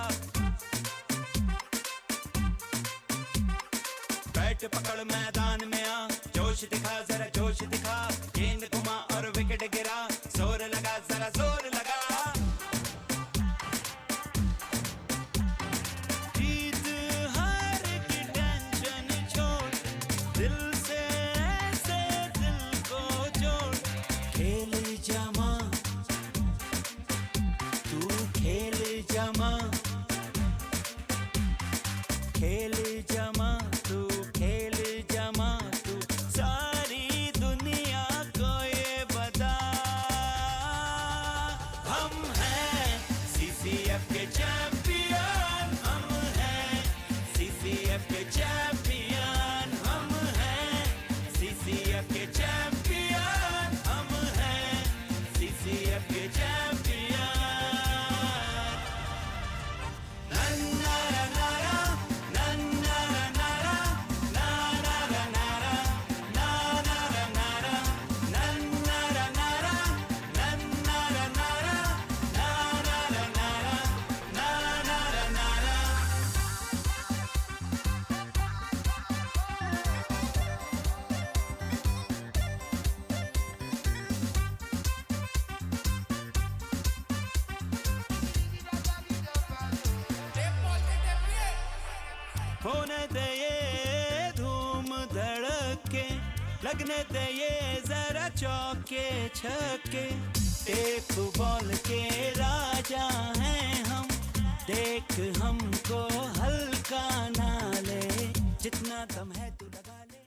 बैठ पकड़ मैदान में आ, जोश दिखा जरा जोश दिखा। गेंद घुमा और विकेट गिरा, जोर लगा जरा जोर लगा। जीत हार की टेंशन छोड़, दिल से ऐसे दिल को जोड़। खेल जमा तू, खेल जमा, खेल जमा तू, खेल जमा तू। सारी दुनिया को ये बता, हम हैं CCF के चैंपियन, हम हैं CCF के चैंपियन, हम हैं CCF के चैंपियन, हम हैं CCF के चैंपियन। होने दे ये धूम धड़के, लगने दे ये जरा चौके छक्के। एक बॉल के राजा हैं हम, देख हमको हल्का ना ले। जितना दम है तू लगा ले।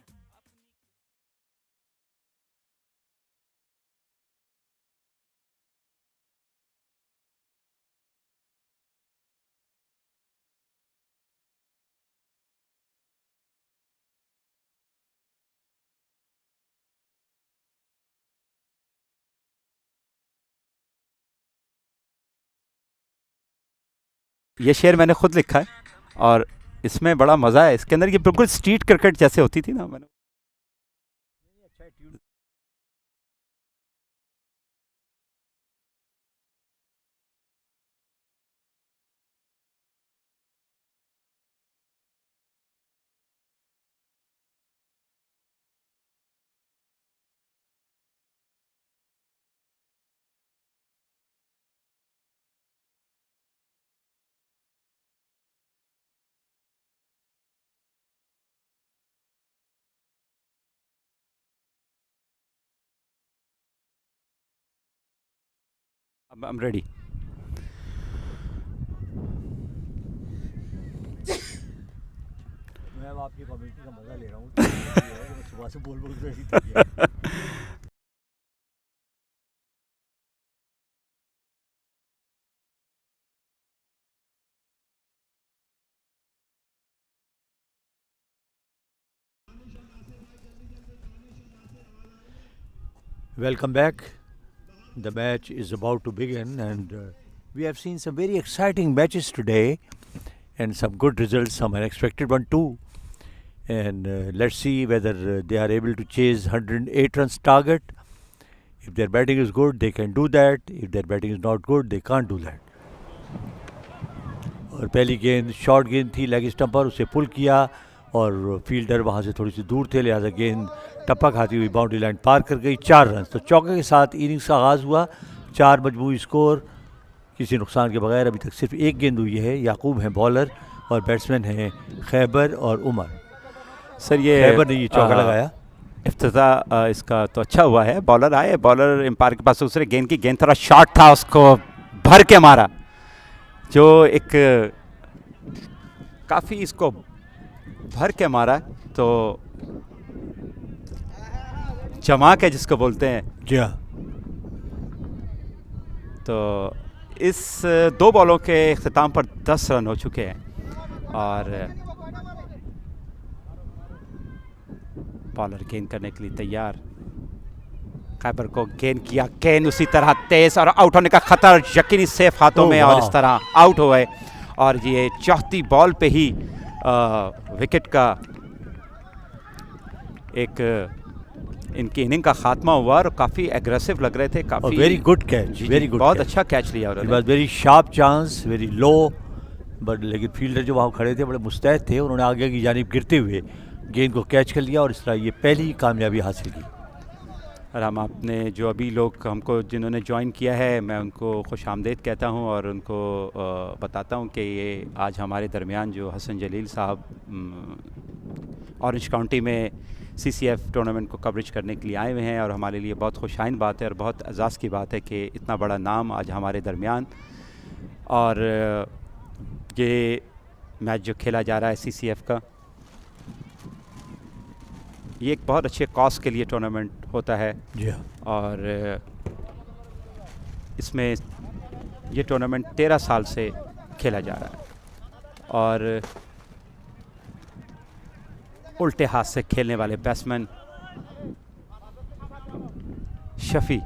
ये शेर मैंने खुद लिखा है और इसमें बड़ा मज़ा है। इसके अंदर ये बिल्कुल स्ट्रीट क्रिकेट जैसे होती थी ना। मैंने I'm ready. मैं अब आपकी कमेंट्री का मजा ले रहा हूँ। मैं सुबह से बोल बोल के ऐसी थक गया। Welcome back. The match is about to begin, and we have seen some very exciting matches today, and some good results, some unexpected one too. And let's see whether they are able to chase 108 runs target. If their batting is good, they can do that. If their batting is not good, they can't do that. और पहली गेंद short गेंद थी leg stump पर, उसे पुल किया और fielder वहाँ से थोड़ी सी दूर थे, लिहाजा गेंद टप्पा खाती हुई बाउंड्री लाइन पार कर गई। 4 रन तो चौके के साथ इनिंग्स का आगाज़ हुआ। 4 मजमूई स्कोर किसी नुकसान के बगैर। अभी तक सिर्फ एक गेंद हुई है। याकूब हैं बॉलर और बैट्समैन हैं खैबर और उमर। सर ये खैबर ने ये चौका लगाया। इफ्तिताह इसका तो अच्छा हुआ है। बॉलर आए, बॉलर एम्पायर के पास दूसरे गेंद की, गेंद थोड़ा शॉर्ट था, उसको भर के मारा, जो एक काफ़ी इसको भर के मारा तो जमा के जिसको बोलते हैं। जी हाँ। तो इस 2 बॉलों के इख्तिताम पर 10 रन हो चुके हैं और बॉलर गेंद करने के लिए तैयार। खैबर को गेंद किया, गेंद उसी तरह तेज और आउट होने का खतरा, यकीनी सेफ हाथों में और इस तरह आउट हो गए। और ये चौथी बॉल पे ही विकेट का एक इनकी इनिंग का खात्मा हुआ और काफ़ी एग्रेसिव लग रहे थे, काफ़ी very good catch, very good, बहुत अच्छा कैच लिया उन्होंने। Very sharp chance, very low, but लेकिन फील्डर जो वहाँ खड़े थे बड़े मुस्तैद थे, उन्होंने आगे की जानिब गिरते हुए गेंद को कैच कर लिया और इस तरह ये पहली कामयाबी हासिल की। और हम आपने जो अभी लोग हमको जिन्होंने ज्वाइन किया है, मैं उनको खुश आमदीद कहता हूँ और उनको बताता हूँ कि ये आज हमारे दरमियान जो हसन जलील साहब ऑरेंज काउंटी में CCF टूर्नामेंट को कवरेज करने के लिए आए हुए हैं और हमारे लिए बहुत खुशाइन बात है और बहुत एजाज़ की बात है कि इतना बड़ा नाम आज हमारे दरमियान। और ये मैच जो खेला जा रहा है CCF का, ये एक बहुत अच्छे कॉज के लिए टूर्नामेंट होता है जी हाँ। और इसमें ये टूर्नामेंट 13 साल से खेला जा रहा है और उल्टे हाथ से खेलने वाले बैट्समैन शफी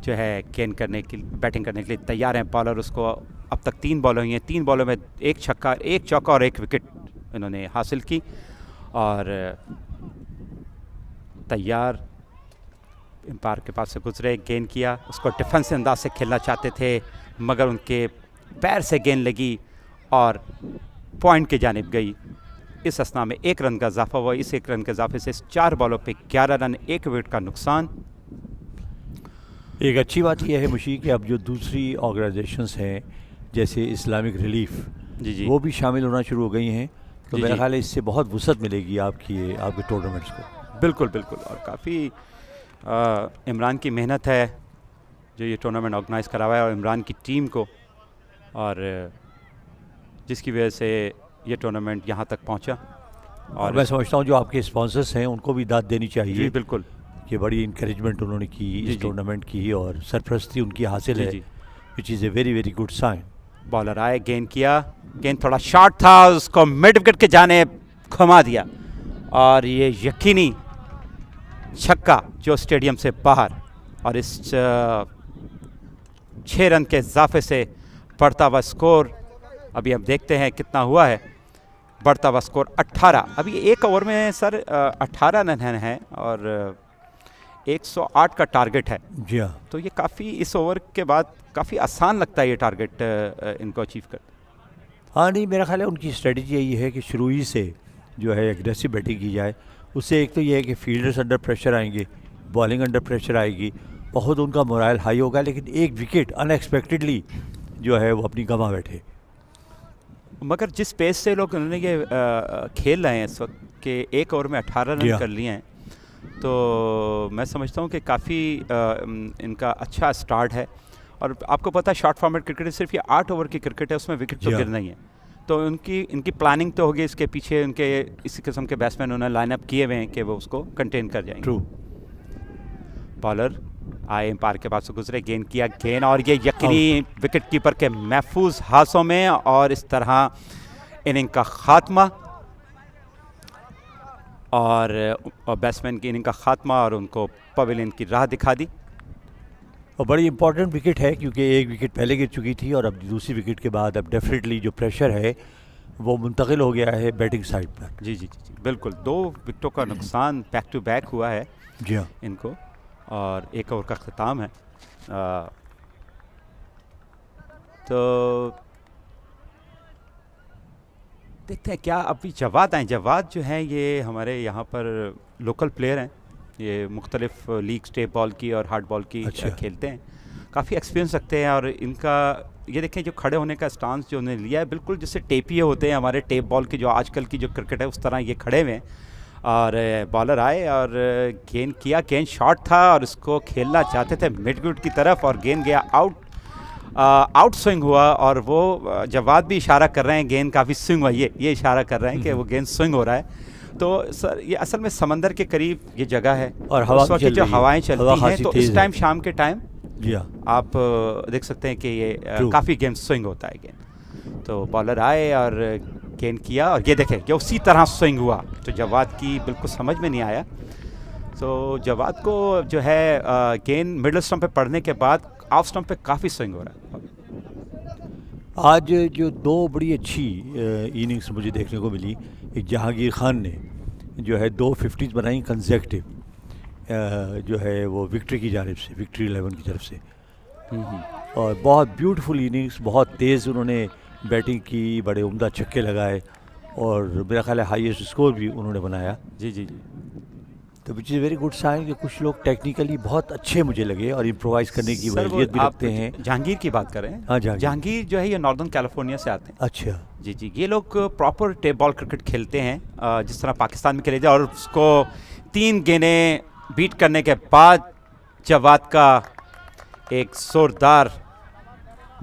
जो है गेंद करने की बैटिंग करने के लिए तैयार हैं। बॉलर उसको अब तक 3 बॉलें हुई हैं, 3 बॉलों में 1 छक्का, 1 चौका और 1 विकेट इन्होंने हासिल की और तैयार एम्पायर के पास से गुजरे, गेंद किया, उसको डिफेंसिव अंदाज से खेलना चाहते थे मगर उनके पैर से गेंद लगी और पॉइंट की जानिब गई। इस असना में 1 रन का इजाफा हुआ। इस 1 रन के इजाफे से 4 बॉलों पे 11 रन, 1 विकेट का नुकसान। एक अच्छी बात यह है मुशी कि अब जो दूसरी ऑर्गेनाइजेशंस हैं जैसे इस्लामिक रिलीफ, जी वो भी शामिल होना शुरू हो गई हैं, तो जी मेरा जी। ख्याल है इससे बहुत वुसअत मिलेगी आपके टूर्नामेंट्स को। बिल्कुल बिल्कुल, और काफ़ी इमरान की मेहनत है जो ये टूर्नामेंट ऑर्गेनाइज़ करा हुआ है और इमरान की टीम को, और जिसकी वजह से ये टूर्नामेंट यहाँ तक पहुँचा। और मैं समझता हूँ जो आपके स्पॉन्सर्स हैं उनको भी दाद देनी जी चाहिए बिल्कुल कि बड़ी इंकरेजमेंट उन्होंने की जी, इस जी। टूर्नामेंट की और सरपरस्ती उनकी हासिल जी है, जी। Which is a very very good sign. Bowler आए, गेंद किया, गेंद थोड़ा शॉर्ट था, उसको मिड विकेट के जाने घुमा दिया और ये यकीनी छक्का जो स्टेडियम से बाहर, और इस 6 रन के इजाफे से बढ़ता हुआ स्कोर अभी हम देखते हैं कितना हुआ है। बढ़ता हुआ स्कोर 18, अभी 1 ओवर में सर 18 रन हैं और 108 का टारगेट है। जी हाँ, तो ये काफ़ी इस ओवर के बाद काफ़ी आसान लगता है ये टारगेट इनको अचीव कर। हाँ नहीं, मेरा ख्याल है उनकी स्ट्रेटजी यही है कि शुरू ही से जो है एग्रेसिव बैटिंग की जाए। उससे एक तो ये है कि फील्डर्स अंडर प्रेशर आएंगे, बॉलिंग अंडर प्रेशर आएगी, बहुत उनका मोराल हाई होगा, लेकिन एक विकेट अनएक्सपेक्टेडली जो है वो अपनी गंवा बैठे। मगर जिस पेस से लोग उन्होंने ये खेल रहे हैं इस वक्त के 1 ओवर में 18 रन कर लिए हैं, तो मैं समझता हूँ कि काफ़ी इनका अच्छा स्टार्ट है। और आपको पता है शॉर्ट फॉर्मेट क्रिकेट सिर्फ ये 8 ओवर की क्रिकेट है, उसमें विकेट तो गिरना ही है। तो इनकी प्लानिंग तो होगी, इसके पीछे उनके इसी किस्म के बैट्समैन उन्होंने लाइनअप किए हुए हैं कि वो उसको कंटेन कर जाएंगे। ट्रू। बॉलर आए, एम्पायर के पास से गुजरे, गेंद किया, गेंद और ये यकीनी विकेट कीपर के महफूज हाथों में, और इस तरह इनिंग का खात्मा और बैट्समैन की इनिंग का खात्मा और उनको पवेलियन की राह दिखा दी। और बड़ी इंपॉर्टेंट विकेट है क्योंकि एक विकेट पहले गिर चुकी थी और अब दूसरी विकेट के बाद अब डेफिनेटली जो प्रेशर है वो मुंतकिल हो गया है बैटिंग साइड पर। जी जी जी जी बिल्कुल, 2 विकेटों का नुकसान बैक टू बैक हुआ है जी हाँ, इनको, और 1 ओवर का ख़त्म है। तो देखते हैं क्या अभी जवाद आए। जवाद जो हैं ये हमारे यहाँ पर लोकल प्लेयर हैं, ये मुख्तलिफ लीग स्टेप बॉल की और हार्ड बॉल की अच्छा। खेलते हैं, काफ़ी एक्सपीरियंस रखते हैं। और इनका ये देखें जो खड़े होने का स्टांस जो उन्होंने लिया है, बिल्कुल जैसे टेपिए होते हैं हमारे टेप बॉल की जो आजकल की जो क्रिकेट है, उस तरह ये खड़े हुए हैं। और बॉलर आए और गेंद किया, गेंद शॉर्ट था और इसको खेलना चाहते थे मिड विकेट की तरफ और गेंद गया आउट स्विंग हुआ। और वो जवाद भी इशारा कर रहे हैं, गेंद काफ़ी स्विंग हुआ, ये इशारा कर रहे हैं कि वो गेंद स्विंग हो रहा है। तो सर ये असल में समंदर के करीब ये जगह है और हवा उस वक्त जो हवाएं चलती हैं, तो इस टाइम है। शाम के टाइम जी हाँ, आप देख सकते हैं कि ये True. काफ़ी गेंद स्विंग होता है गेंद। तो बॉलर आए और गेंद किया और ये देखें कि उसी तरह स्विंग हुआ, तो जवाद की बिल्कुल समझ में नहीं आया। तो जवाद को जो है गेंद मिडल स्टंप पे पड़ने के बाद ऑफ स्टंप पे काफ़ी स्विंग हो रहा है। आज जो दो बड़ी अच्छी इनिंग्स मुझे देखने को मिली, एक जहांगीर खान ने जो है 2 50s बनाई कंसेक्टिव, जो है वो विक्ट्री की जानिब से, विक्ट्री 11 की तरफ से, और बहुत ब्यूटीफुल इनिंग्स, बहुत तेज़ उन्होंने बैटिंग की, बड़े उम्दा छक्के लगाए और मेरा ख्याल है हाईएस्ट स्कोर भी उन्होंने बनाया। जी जी जी। तो which is very good sign कि कुछ लोग टेक्निकली बहुत अच्छे मुझे लगे और इम्प्रोवाइज करने की वलीयत भी रखते हैं। जहांगीर की बात करें? हाँ, जहांगीर जो है ये नॉर्दर्न कैलिफोर्निया से आते हैं। अच्छा। जी जी। ये लोग प्रॉपर टेप बॉल क्रिकेट खेलते हैं, जिस तरह पाकिस्तान में खेले जाए, और उसको 3 गेंदें बीट करने के बाद जवाद का एक जोरदार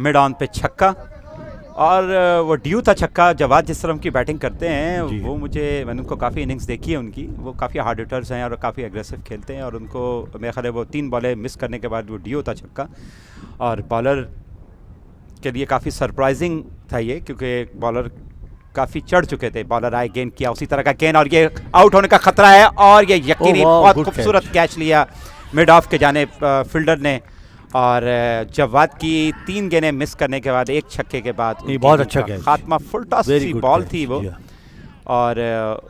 मिड ऑन पे छक्का, और वो ड्यू था छक्का। जवाद जिस तरह की बैटिंग करते हैं वो मैंने उनको काफ़ी इनिंग्स देखी है उनकी, वो काफ़ी हार्ड हिटर्स हैं और काफ़ी एग्रेसिव खेलते हैं, और उनको मेरे ख्याल है वो 3 बॉलें मिस करने के बाद वो ड्यू था छक्का, और बॉलर के लिए काफ़ी सरप्राइजिंग था ये, क्योंकि बॉलर काफ़ी चढ़ चुके थे। बॉलर आए, गेंद किया उसी तरह का गेंद, और ये आउट होने का खतरा है, और ये यकीनी बहुत खूबसूरत कैच लिया मिड ऑफ के जाने फील्डर ने, और जवाद की 3 गेंदें मिस करने के बाद, एक छक्के के बाद बहुत अच्छा खात्मा, फुल टॉस सी बॉल थी वो, और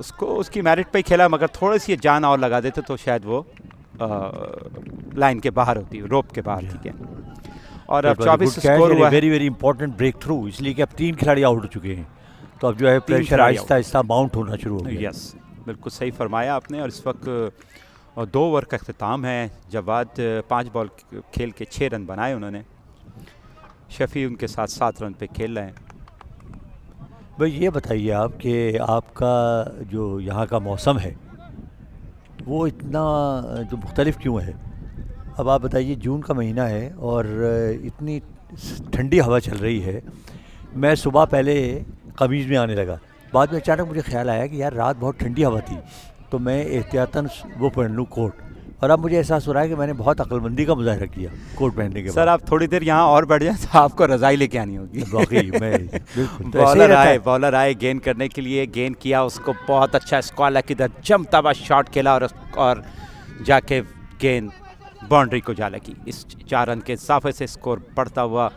उसको उसकी मेरिट पे ही खेला, मगर थोड़ी सी जान और लगा देते तो शायद वो लाइन के बाहर होती, रोप के बाहर थी गेंद। और अब 24 स्कोर हुआ, very very important breakthrough, इसलिए कि अब 3 खिलाड़ी आउट हो चुके हैं, तो अब जो है प्रेशर आहिस्ता आहिस्ता माउंट होना शुरू हो गया। यस, बिल्कुल सही फरमाया आपने। और इस वक्त 2 ओवर का अख्ताम है। जवाद 5 बॉल खेल के 6 रन बनाए उन्होंने, शफी उनके साथ 7 रन पे खेल रहे हैं। भाई ये बताइए आप कि आपका जो यहाँ का मौसम है वो इतना जो मुख्तलिफ क्यों है? अब आप बताइए, जून का महीना है और इतनी ठंडी हवा चल रही है। मैं सुबह पहले कमीज़ में आने लगा, बाद में अचानक मुझे ख्याल आया कि यार रात बहुत ठंडी हवा थी, तो मैं एहतियातन वो पहन लूँ कोट, और अब मुझे एहसास हो रहा है कि मैंने बहुत अक्लमंदी का मुजाहरा किया कोट पहनने के बाद। सर आप थोड़ी देर यहाँ और बैठ जाएं तो आपको रज़ाई लेके आनी होगी। बॉलर आए गेंद करने के लिए, गेंद किया, उसको बहुत अच्छा स्क्वायर किधर जमता हुआ शॉट खेला, और जाके गेंद बाउंड्री को जा लगी। इस 4 रन के इजाफे से स्कोर बढ़ता हुआ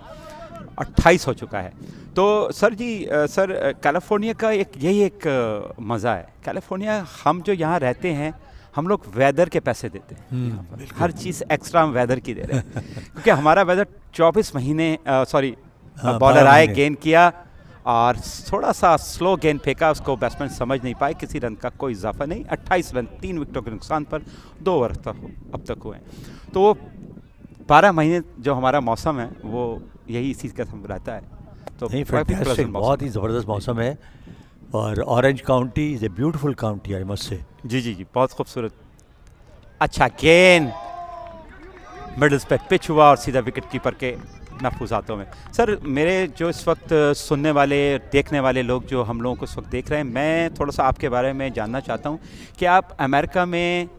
28 हो चुका है। तो सर जी, सर कैलिफोर्निया का यही एक मज़ा है। कैलिफोर्निया, हम जो यहाँ रहते हैं, हम लोग वेदर के पैसे देते हैं, हर चीज़ एक्स्ट्रा हम वेदर की दे रहे हैं, क्योंकि हमारा वेदर 24 महीने बॉलर आए, गेंद किया और थोड़ा सा स्लो गेंद फेंका, उसको बैट्समैन समझ नहीं पाए, किसी रन का कोई इजाफा नहीं। 28 रन 3 विकेटों के नुकसान पर 2 ओवर अब तक हुए हैं। तो वो 12 महीने जो हमारा मौसम है वो यही इसी का रहता है। तो बहुत ही ज़बरदस्त मौसम है, और Orange County is a beautiful county, I must say. जी जी जी, बहुत खूबसूरत। अच्छा गेंद मिडल्स पे पिच हुआ और सीधा विकेट कीपर के महफूज हाथों में। सर मेरे जो इस वक्त सुनने वाले, देखने वाले लोग जो हम लोगों को इस वक्त देख रहे हैं, मैं थोड़ा सा आपके बारे में जानना चाहता हूँ कि आप अमेरिका में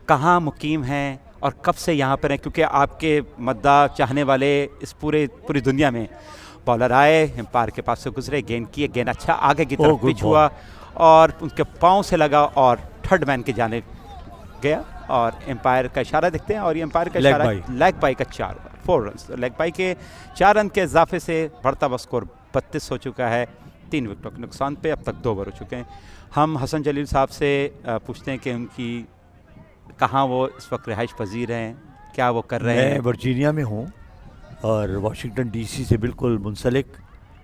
कहाँ मुकीम हैं और कब से यहाँ पर हैं, क्योंकि आपके मद्दा चाहने वाले इस पूरी दुनिया में। बॉलर आए, एम्पायर के पास से गुजरे, गेंद किए, गेंद अच्छा आगे की तरफ पिच हुआ और उनके पाँव से लगा और थर्ड मैन के जाने गया, और एम्पायर का इशारा देखते हैं, और ये एम्पायर का इशारा लेग बाई का 4 रन, लेग बाई के 4 रन के इजाफे से बढ़ता हुआ स्कोर 32 हो चुका है, 3 विकेटों के नुकसान पे। अब तक 2 ओवर हो चुके हैं। हम हसन जलील साहब से पूछते हैं कि उनकी कहाँ वो इस वक्त रिहाइश पजीर हैं, क्या वो कर रहे हैं? मैं वर्जीनिया में हूँ और वाशिंगटन डीसी से बिल्कुल मुंसलिक,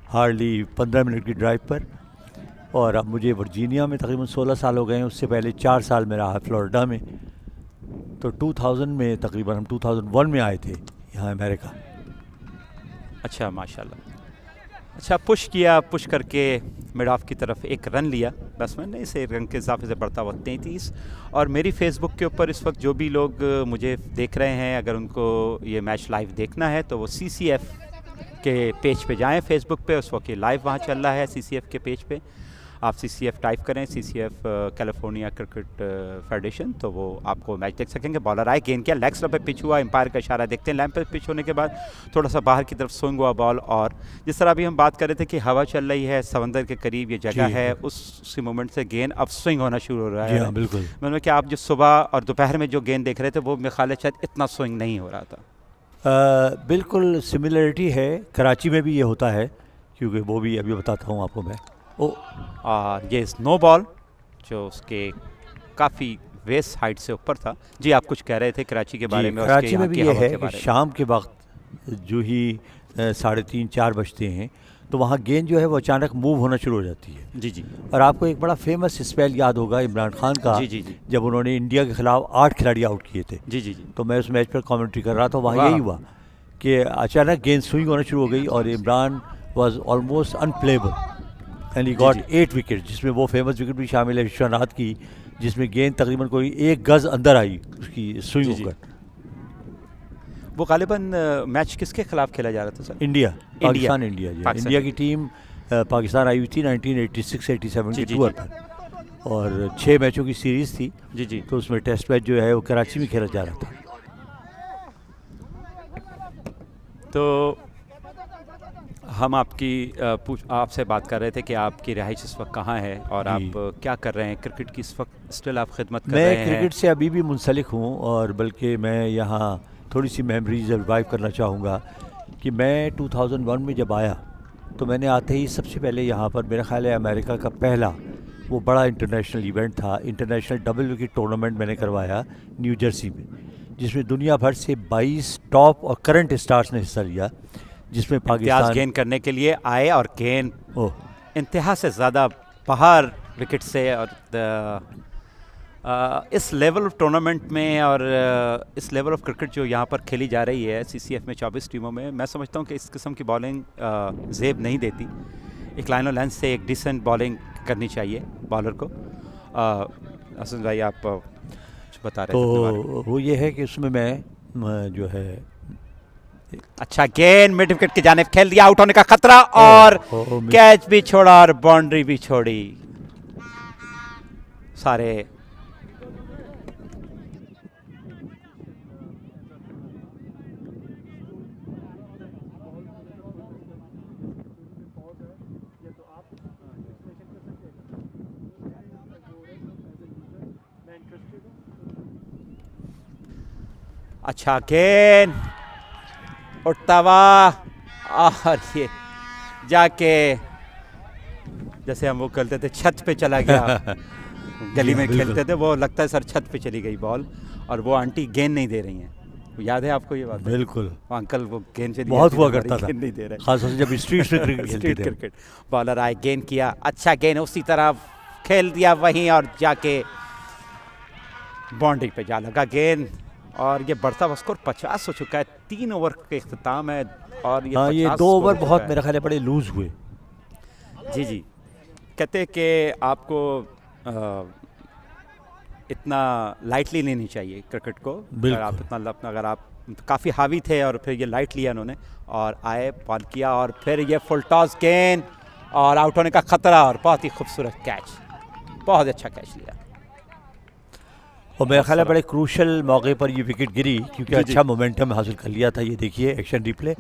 हार्डली 15 मिनट की ड्राइव पर, और अब मुझे वर्जीनिया में तकरीबन 16 साल हो गए हैं। उससे पहले 4 साल में रहा फ्लोरिडा में। तो 2000 में तकरीबन हम 2001 में आए थे यहाँ अमेरिका। अच्छा माशाल्लाह। अच्छा पुश करके मिड ऑफ की तरफ 1 रन लिया बैट्समैन ने, इसे रन के इजाफे से बढ़ता हुआ 33। और मेरी फेसबुक के ऊपर इस वक्त जो भी लोग मुझे देख रहे हैं, अगर उनको ये मैच लाइव देखना है तो वो CCF के पेज पे जाएं फेसबुक पे, उस वक्त ये लाइव वहाँ चल रहा है CCF के पेज पे। आप CCF टाइप करें, CCF कैलिफोर्निया क्रिकेट फेडरेशन, तो वो आपको मैच देख सकेंगे। बॉलर आए, गेंद किया, लेग स्टंप पे पिच हुआ, एम्पायर का इशारा देखते हैं। लैंप पे पिच होने के बाद थोड़ा सा बाहर की तरफ स्विंग हुआ बॉल, और जिस तरह अभी हम बात कर रहे थे कि हवा चल रही है, समंदर के करीब ये जगह है, उसी मोमेंट से गेंद अब स्विंग होना शुरू हो रहा है। हाँ, बिल्कुल। मतलब कि आप जो सुबह और दोपहर में जो गेंद देख रहे थे वो मेरे ख्याल है शायद इतना स्विंग नहीं हो रहा था। बिल्कुल सिमिलरिटी है, कराची में भी ये होता है, क्योंकि वो भी अभी बताता हूँ आपको मैं। और ये स्नो बॉल जो उसके काफ़ी वेस्ट हाइट से ऊपर था। जी आप कुछ कह रहे थे कराची के बारे में? कराची में भी ये है कि शाम के वक्त जो ही 3:30-4 बजते हैं तो वहाँ गेंद जो है वो अचानक मूव होना शुरू हो जाती है। जी जी। और आपको एक बड़ा फेमस स्पेल याद होगा इमरान खान का, जी जी जी, जब उन्होंने इंडिया के खिलाफ 8 खिलाड़ी आउट किए थे। जी जी जी। तो मैं उस मैच पर कमेंट्री कर रहा था, वहाँ यही हुआ कि अचानक गेंद स्विंग होना शुरू हो गई और Imran was almost unplayable and he got 8 wicket, जिसमें वो फेमस विकेट भी शामिल है विश्वनाथ की, जिसमें गेंद तकरीबन कोई 1 गज अंदर आई उसकी स्विंग होकर। वो गालिबन मैच किसके खिलाफ खेला जा रहा था सर? इंडिया, पाकिस्तान इंडिया जी। पाकिस्तान इंडिया की टीम पाकिस्तान आई हुई थी 1986-87 के टूर पर, और 6 मैचों की सीरीज़ थी। जी जी। तो उसमें टेस्ट मैच जो है वो कराची में खेला जा रहा था। तो हम आपसे बात कर रहे थे कि आपकी रिहाइश इस वक्त कहाँ है और आप क्या कर रहे हैं क्रिकेट की इस वक्त? स्टिल आप खिदमत कर रहे हैं? मैं क्रिकेट से अभी भी मुंसलिक हूँ, और बल्कि मैं यहाँ थोड़ी सी मेमोरीज रिवाइव करना चाहूँगा कि मैं 2001 में जब आया तो मैंने आते ही सबसे पहले यहाँ पर मेरा ख्याल है अमेरिका का पहला वो बड़ा इंटरनेशनल इवेंट था, इंटरनेशनल डबल विकेट टूर्नामेंट मैंने करवाया न्यू जर्सी में, जिसमें दुनिया भर से 22 टॉप और करंट स्टार्स ने हिस्सा लिया, जिसमें पाकिस्तान गेंद करने के लिए आए और गेंद इंतहा से ज़्यादा बाहर विकेट से, और इस लेवल ऑफ टूर्नामेंट में और इस लेवल ऑफ क्रिकेट जो यहाँ पर खेली जा रही है CCF में 24 टीमों में, मैं समझता हूँ कि इस किस्म की बॉलिंग जेब नहीं देती। एक लाइन और लेंथ से एक डिसेंट बॉलिंग करनी चाहिए बॉलर को। हसन भाई आप बता रहे थे? तो वो ये है कि उसमें मैं जो है अच्छा गेंद मिड विकेट की जानिब खेल दिया, आउट होने का खतरा, और कैच भी छोड़ा और बाउंड्री भी छोड़ी। सारे अच्छा गेंद उठता हुआ, और ये जाके जैसे हम वो करते थे छत पे चला गया। गली में खेलते थे, वो लगता है सर छत पे चली गई बॉल, और वो आंटी गेंद नहीं दे रही हैं। याद है आपको ये बात? बिल्कुल। अंकल वो गेंद चली बहुत हुआ करता था, गेंद नहीं दे रहे, खासतौर से जब स्ट्रीट में क्रिकेट खेलते थे। बॉलर आए, गेंद किया, अच्छा गेंद उसी तरह खेल दिया वहीं, और जाके बाउंड्री पे जा लगा गेंद, और ये बढ़ता हुआ स्कोर 50 हो चुका है। 3 ओवर के इख्तिताम है, और ये 2 ओवर बहुत मेरा ख्याल है बड़े लूज हुए। जी जी। कहते कि आपको इतना लाइटली लेनी चाहिए क्रिकेट को। अगर आप काफ़ी हावी थे और फिर ये लाइट लिया उन्होंने, और आए बॉल किया, और फिर ये फुल टॉस गेंद और आउट होने का खतरा, और बहुत ही खूबसूरत कैच, बहुत अच्छा कैच लिया। और मेरा ख्याल है बड़े क्रूशल मौके पर ये विकेट गिरी, क्योंकि अच्छा मोमेंटम हासिल कर लिया था। ये देखिए एक्शन रिप्ले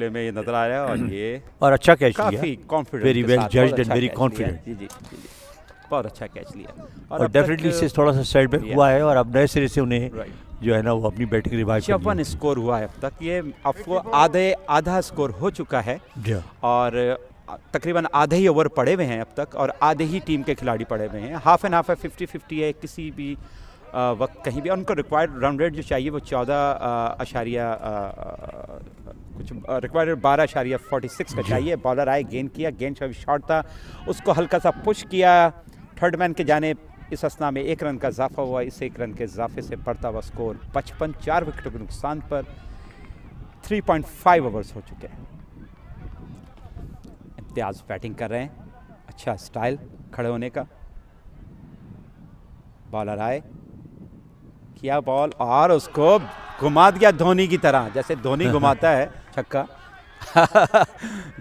में ये नजर आ रहा है, और ये और अच्छा कैच लिया, काफी confident, very well judged and very confident. जी जी, बहुत अच्छा कैच लिया, और डेफिनेटली इससे थोड़ा सा सेटबैक हुआ है, और अब नए सिरे से उन्हें जो है ना वो अपनी बैटिंग रिवाइव कर 54 स्कोर हुआ है अब तक। ये आपको आधा स्कोर हो चुका है, और तकरीबन आधे ही ओवर पड़े हुए हैं अब तक, और आधे ही टीम के खिलाड़ी पड़े हुए हैं। हाफ एंड हाफ है, 50-50 है, किसी भी वक्त कहीं भी। उनको रिक्वायर्ड रन रेट जो चाहिए वो 12.46 का चाहिए। बॉलर आए, गेंद किया, गेंद शॉट था, उसको हल्का सा पुश किया थर्ड मैन के जाने। इस असना में 1 रन का इजाफा हुआ। इस 1 रन के इजाफे से बढ़ता हुआ स्कोर 55, 4 विकेटों के नुकसान पर 3.5 ओवर्स हो चुके हैं। इम्तियाज़ बैटिंग कर रहे हैं, अच्छा स्टाइल खड़े होने का। बॉलर आए, किया बॉल, और उसको घुमा दिया धोनी की तरह, जैसे धोनी घुमाता है छक्का,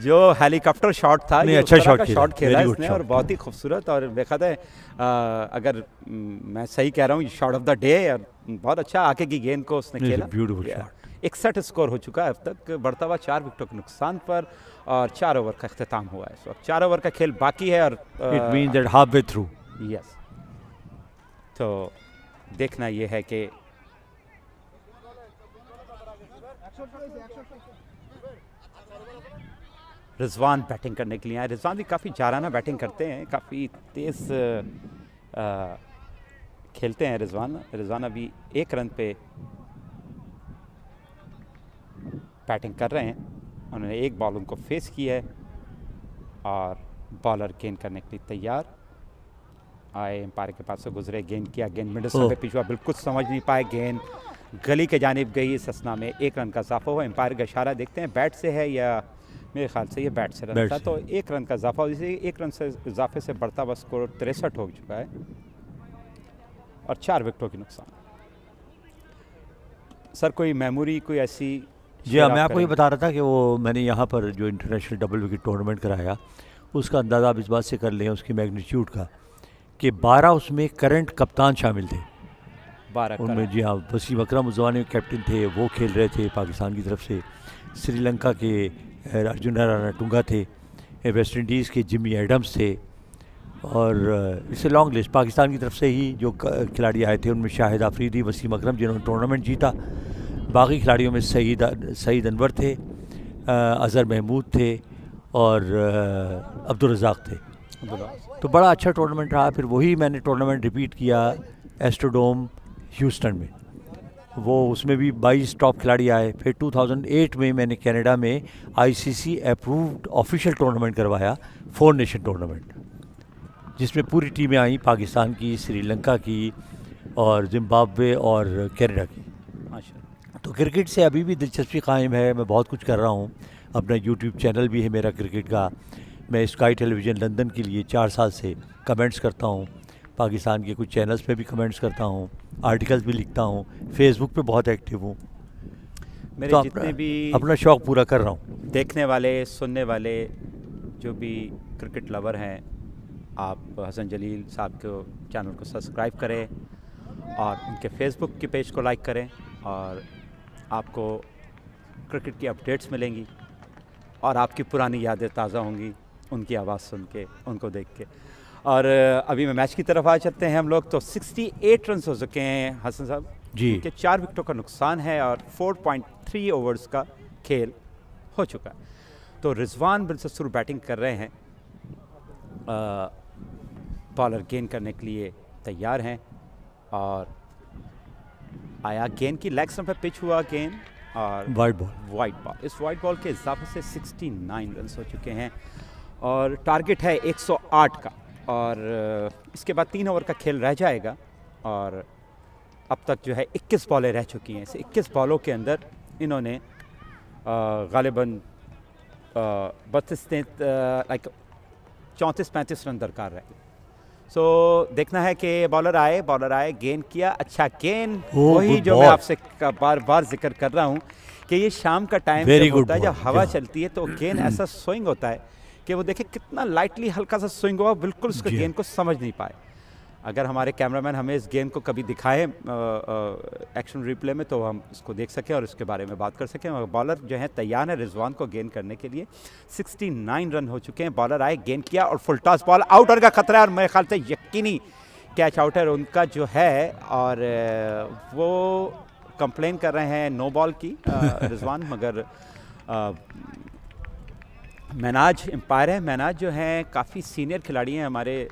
जो हेलीकॉप्टर शॉट था, नहीं, ये अच्छा उस तरह शॉट का खेला, शॉट खेला very good इसने और shot। बहुत ही खूबसूरत। और देखा था अगर मैं सही कह रहा हूँ, शॉट ऑफ द डे, और बहुत अच्छा आगे की गेंद को उसने It's a खेला। beautiful Yeah। shot। 61 स्कोर हो चुका है अब तक, बढ़ता हुआ 4 विकेटों के नुकसान पर, और 4 ओवर का अख्तिताम हुआ है इस वक्त। 4 ओवर का खेल बाकी है और It means that halfway through। Yes, तो देखना ये है कि रिजवान बैटिंग करने के लिए आए। रिजवान भी काफ़ी जाराना बैटिंग करते हैं, काफ़ी तेज़ खेलते हैं रिजवान अभी 1 रन पे बैटिंग कर रहे हैं। उन्होंने 1 बॉल उनको फेस की है और बॉलर गेंद करने के लिए तैयार आए। एम्पायर के पास से गुजरे, गेंद किया, गेंद मिडल स्टंप पे पिछुआ, बिल्कुल समझ नहीं पाए, गेंद गली के जानिब गई। इस असना में 1 रन का इजाफा हुआ। एम्पायर का इशारा देखते हैं बैट से है या मेरे ख्याल से ये बैट से रन था, तो 1 रन का इजाफा, इसे 1 रन से इजाफे से बढ़ता हुआ स्कोर 63 हो चुका है और 4 विकेटों की नुकसान। सर कोई मेमोरी कोई ऐसी? जी हाँ, मैं आपको ये बता रहा था कि वो मैंने यहाँ पर जो इंटरनेशनल डबल विकेट टूर्नामेंट कराया, उसका अंदाज़ा आप इस बात से कर लें उसकी मैग्नीट्यूड का, कि 12 उसमें करंट कप्तान शामिल थे। 12 उनमें जी हाँ, वसीम अकरम उस ज़माने में कैप्टन थे, वो खेल रहे थे पाकिस्तान की तरफ से। श्रीलंका के अर्जुन रणतुंगा थे, वेस्ट इंडीज़ के जिमी एडम्स थे, और इससे लॉन्ग लिस्ट पाकिस्तान की तरफ से ही जो खिलाड़ी आए थे उनमें शाहिद आफरीदी, वसीम अकरम जिन्होंने टूर्नामेंट जीता। बाकी खिलाड़ियों में सईद अनवर थे, अज़हर महमूद थे और अब्दुल रज़ाक थे। तो बड़ा अच्छा टूर्नामेंट रहा। फिर वही मैंने टूर्नामेंट रिपीट किया एस्ट्रोडोम ह्यूस्टन में, वो उसमें भी 22 टॉप खिलाड़ी आए। फिर 2008 में मैंने कनाडा में ICC अप्रूव्ड ऑफिशियल टूर्नामेंट करवाया, 4 नेशन टूर्नामेंट, जिसमें पूरी टीमें आई, पाकिस्तान की, श्रीलंका की और जिम्बाब्वे और कनाडा की। तो क्रिकेट से अभी भी दिलचस्पी कायम है। मैं बहुत कुछ कर रहा हूँ, अपना यूट्यूब चैनल भी है मेरा क्रिकेट का। मैं स्काई टेलीविज़न लंदन के लिए 4 साल से कमेंट्स करता हूँ, पाकिस्तान के कुछ चैनल्स पे भी कमेंट्स करता हूँ, आर्टिकल्स भी लिखता हूँ, फेसबुक पे बहुत एक्टिव हूँ। मेरे तो जितने भी अपना शौक़ पूरा कर रहा हूँ। देखने वाले, सुनने वाले जो भी क्रिकेट लवर हैं, आप हसन जलील साहब के चैनल को सब्सक्राइब करें और उनके फेसबुक के पेज को लाइक करें, और आपको क्रिकेट की अपडेट्स मिलेंगी और आपकी पुरानी यादें ताज़ा होंगी उनकी आवाज़ सुन के, उनको देख के। और अभी मैं मैच की तरफ आ चलते हैं हम लोग। तो 68 रन हो चुके हैं हसन साहब जी, के 4 विकेटों का नुकसान है और 4.3 ओवर्स का खेल हो चुका है। तो रिजवान बिलसुर बैटिंग कर रहे हैं, बॉलर गेंद करने के लिए तैयार हैं और आया गेंद की लेग स्टंप पे पिच हुआ गेंद और वाइड बॉल। इस वाइड बॉल के इजाफे से 69 रन हो चुके हैं और टारगेट है 108 का, और इसके बाद 3 ओवर का खेल रह जाएगा। और अब तक जो है 21 बॉलें रह चुकी हैं। इस 21 बॉलों के अंदर इन्होंने गालिबन 34-35 रन दरकार रहे। सो देखना है कि बॉलर आए, गेंद किया, अच्छा गेंद, वही जो मैं आपसे बार बार जिक्र कर रहा हूँ कि ये शाम का टाइम होता है जब हवा चलती है तो गेंद ऐसा स्विंग होता है कि वो देखे कितना लाइटली हल्का सा स्विंग हुआ, बिल्कुल उसको गेंद को समझ नहीं पाए। अगर हमारे कैमरामैन हमें इस गेंद को कभी दिखाए एक्शन रिप्ले में तो हम इसको देख सकें और इसके बारे में बात कर सकें। और बॉलर जो है तैयार है रिजवान को गेंद करने के लिए। 69 रन हो चुके हैं। बॉलर आए, गेंद किया और फुल टॉस बॉल, आउटर का खतरा है और मेरे ख्याल से यकीनी कैच आउटर उनका जो है, और वो कंप्लेन कर रहे हैं नो बॉल की रिजवान, मगर मैनाज एम्पायर है। मैनाज जो हैं काफ़ी सीनियर खिलाड़ी हैं हमारे,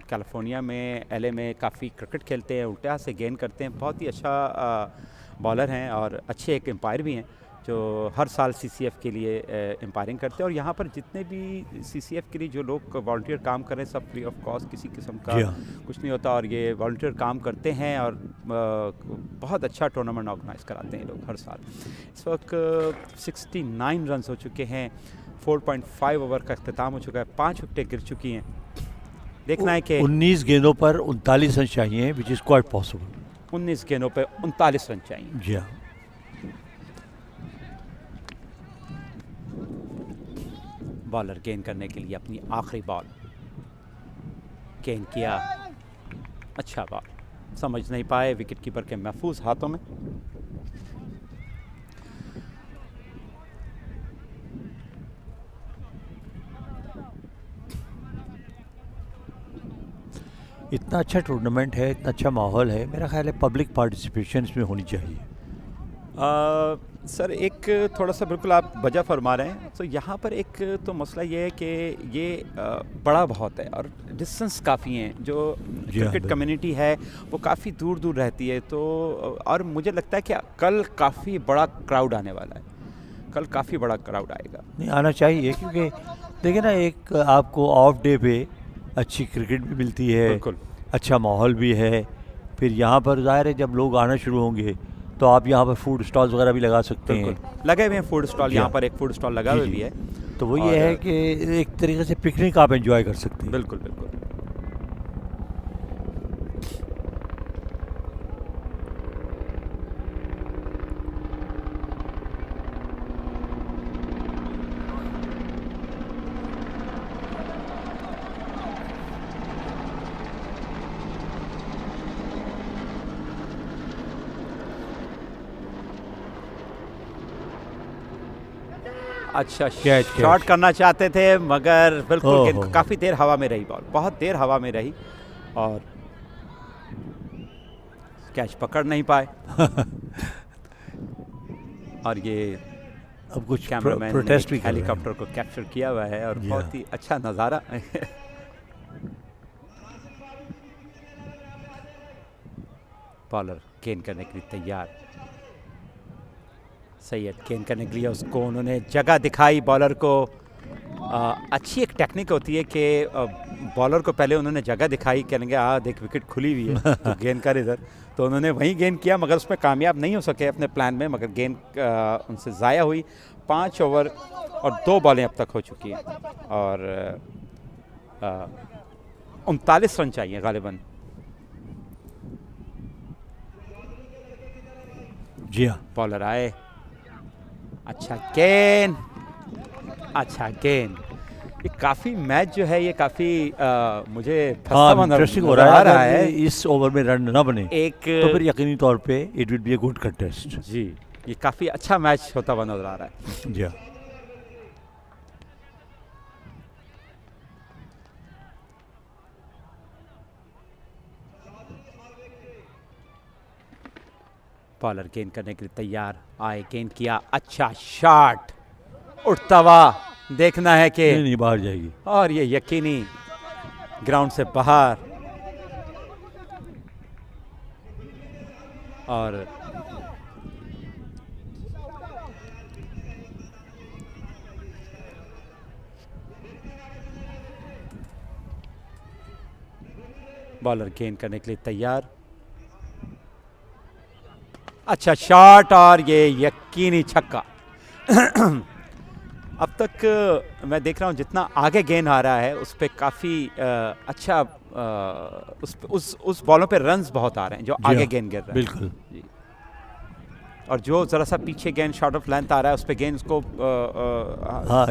कैलिफोर्निया में, LA में काफ़ी क्रिकेट खेलते हैं, उल्टे हाथ से गेंद करते हैं, बहुत ही अच्छा बॉलर हैं और अच्छे एक एम्पायर भी हैं जो हर साल CCF के लिए एम्पायरिंग करते हैं। और यहाँ पर जितने भी CCF के लिए जो लोग वॉल्टियर काम कर रहे हैं सब फ्री ऑफ कॉस्ट, किसी किस्म का कुछ नहीं होता, और ये वॉल्टियर काम करते हैं और बहुत अच्छा टूर्नामेंट ऑर्गेनाइज कराते हैं लोग हर साल। इस वक्त 69 रन हो चुके हैं, 4.5 ओवर का अख्तिताम हो चुका है, 5 विकेटें गिर चुकी हैं। देखना है कि 19 गेंदों पर 39 रन चाहिए, विच इज़ क्वाइट पॉसिबल। 19 गेंदों पर 39 रन चाहिए। जी हाँ। बॉलर गेन करने के लिए अपनी आखिरी बॉल गेन किया। अच्छा बॉल, समझ नहीं पाए, विकेट कीपर के महफूज हाथों में। इतना अच्छा टूर्नामेंट है, इतना अच्छा माहौल है, मेरा ख्याल है पब्लिक पार्टिसिपेशन इसमें होनी चाहिए। सर एक थोड़ा सा बिल्कुल आप वजह फरमा रहे हैं। तो यहाँ पर एक तो मसला ये है कि ये बड़ा बहुत है और डिस्टेंस काफ़ी हैं। जो क्रिकेट कम्युनिटी है वो काफ़ी दूर दूर रहती है। तो और मुझे लगता है कि कल काफ़ी बड़ा क्राउड आने वाला है, कल काफ़ी बड़ा क्राउड आएगा। नहीं, आना चाहिए, क्योंकि देखिए ना, एक आपको ऑफ डे पे अच्छी क्रिकेट भी मिलती है, बिल्कुल अच्छा माहौल भी है। फिर यहाँ पर ज़ाहिर है जब लोग आना शुरू होंगे तो आप यहाँ पर फूड स्टॉल्स वगैरह भी लगा सकते हैं। लगे हुए हैं फूड स्टॉल, यहाँ पर एक फूड स्टॉल लगा हुआ भी है। तो वो ये है कि एक तरीके से पिकनिक आप एंजॉय कर सकते हैं। बिल्कुल बिल्कुल। अच्छा, शॉट करना चाहते थे मगर बिल्कुल गेंद काफ़ी देर हवा में रही, बॉल बहुत देर हवा में रही और कैच पकड़ नहीं पाए। और ये अब कुछ कैमरामैन प्रोटेस्ट भी हेलीकॉप्टर को कैप्चर किया हुआ है और बहुत ही अच्छा नज़ारा। बॉलर गेंद करने के लिए तैयार, सैयद गेंद करने के लिए उसको उन्होंने जगह दिखाई बॉलर को। अच्छी एक टेक्निक होती है कि बॉलर को पहले उन्होंने जगह दिखाई, कहेंगे देख विकेट खुली हुई है तो गेंद कर इधर, तो उन्होंने वहीं गेंद किया मगर उसमें कामयाब नहीं हो सके अपने प्लान में, मगर गेंद उनसे ज़ाया हुई। 5 ओवर और 2 बॉलें अब तक हो चुकी हैं और 39 रन चाहिए गालिबन। जी हाँ, बॉलर आए, अच्छा गेंद, अच्छा गेंद। ये काफ़ी मैच जो है ये काफ़ी मुझे इंटरेस्टिंग हो रहा है। इस ओवर में रन ना बने एक तो फिर यकीनी तौर पे it will be a good contest. जी, ये काफ़ी अच्छा मैच होता हुआ नजर आ रहा है। जी हाँ, बॉलर गेंद करने के लिए तैयार आए, गेंद किया, अच्छा शॉट, उठता हुआ, देखना है कि नहीं बाहर जाएगी और ये यकीनी ग्राउंड से बाहर। और बॉलर गेंद करने के लिए तैयार, अच्छा शॉट और ये यकीनी छक्का। अब तक मैं देख रहा हूँ जितना आगे गेंद आ रहा है उस पर काफ़ी अच्छा उस बॉलों पे रन्स बहुत आ रहे हैं जो आगे गेंद गिर रहा है। बिल्कुल जी। और जो ज़रा सा पीछे गेंद शॉर्ट ऑफ लेंथ आ रहा है उस पे गेंद को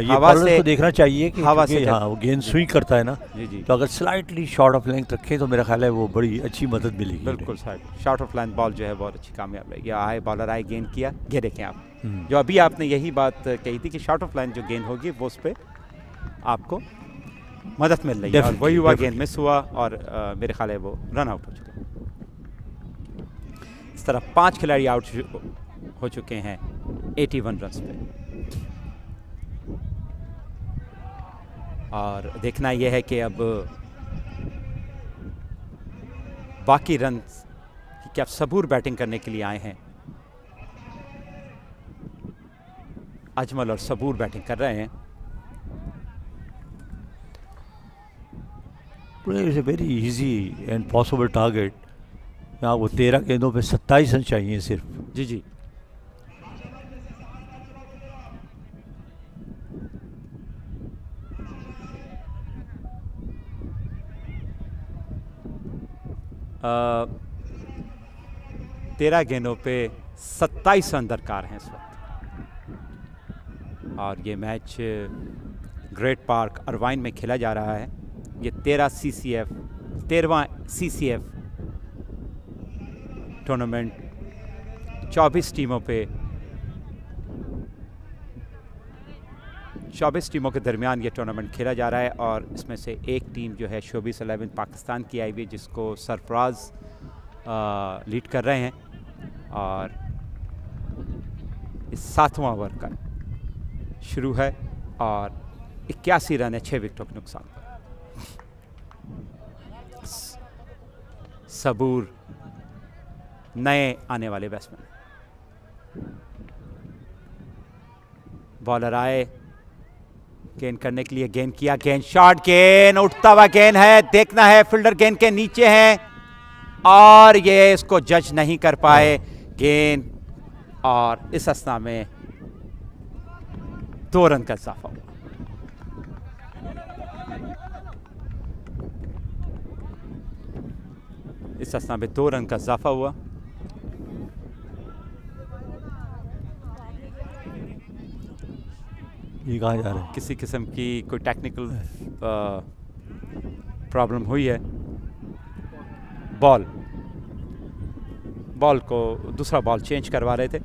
ये हवा से को देखना चाहिए कि हवा से वो गेंद स्विंग करता है ना, जी जी, तो अगर स्लाइटली शॉर्ट ऑफ लेंथ रखे तो मेरा ख्याल है वो बड़ी अच्छी मदद मिलेगी। बिल्कुल sir, short of length ball जो है बहुत अच्छी कामयाब रहेगी। आए बॉलर आए, गेंद किया, ये देखें आप जो अभी आपने यही बात कही थी कि शॉर्ट ऑफ लेंथ जो गेंद होगी वो उस पर आपको मदद मिल रही है और वही हुआ, गेंद मिस हुआ और मेरे ख्याल है वो रन आउट हो चुका। इस तरह 5 खिलाड़ी आउट हो चुके हैं 81 रन्स पे। और देखना यह है कि अब बाकी रन क्या सबूर बैटिंग करने के लिए आए हैं। अजमल और सबूर बैटिंग कर रहे हैं। It's a very easy and possible target. यहाँ वो 13 गेंदों पे 27 रन चाहिए सिर्फ। जी जी, आ, 13 गेंदों पे 27 रन दरकार हैं इस वक्त और ये मैच ग्रेट पार्क अरवाइन में खेला जा रहा है। ये 13वां CCF टूर्नामेंट 24 टीमों के दरमियान ये टूर्नामेंट खेला जा रहा है और इसमें से एक टीम जो है शोबीस 11 पाकिस्तान की आई हुई, जिसको सरफराज लीड कर रहे हैं और इस 7वां ओवर का शुरू है और 81 रन है 6 विकेटों के नुकसान पर। सबूर नए आने वाले बैट्समैन, बॉलर आए गेंद करने के लिए, गेंद किया, गेंद शॉट, गेंद उठता हुआ गेंद है, देखना है फील्डर गेंद के नीचे है और ये इसको जज नहीं कर पाए गेंद और इस असना में 2 रन का इजाफा हुआ। इस असना में 2 रन का इजाफा हुआ। ये कहाँ जा रहे हैं? किसी किस्म की कोई टेक्निकल प्रॉब्लम हुई है। बॉल को दूसरा बॉल चेंज करवा रहे थे।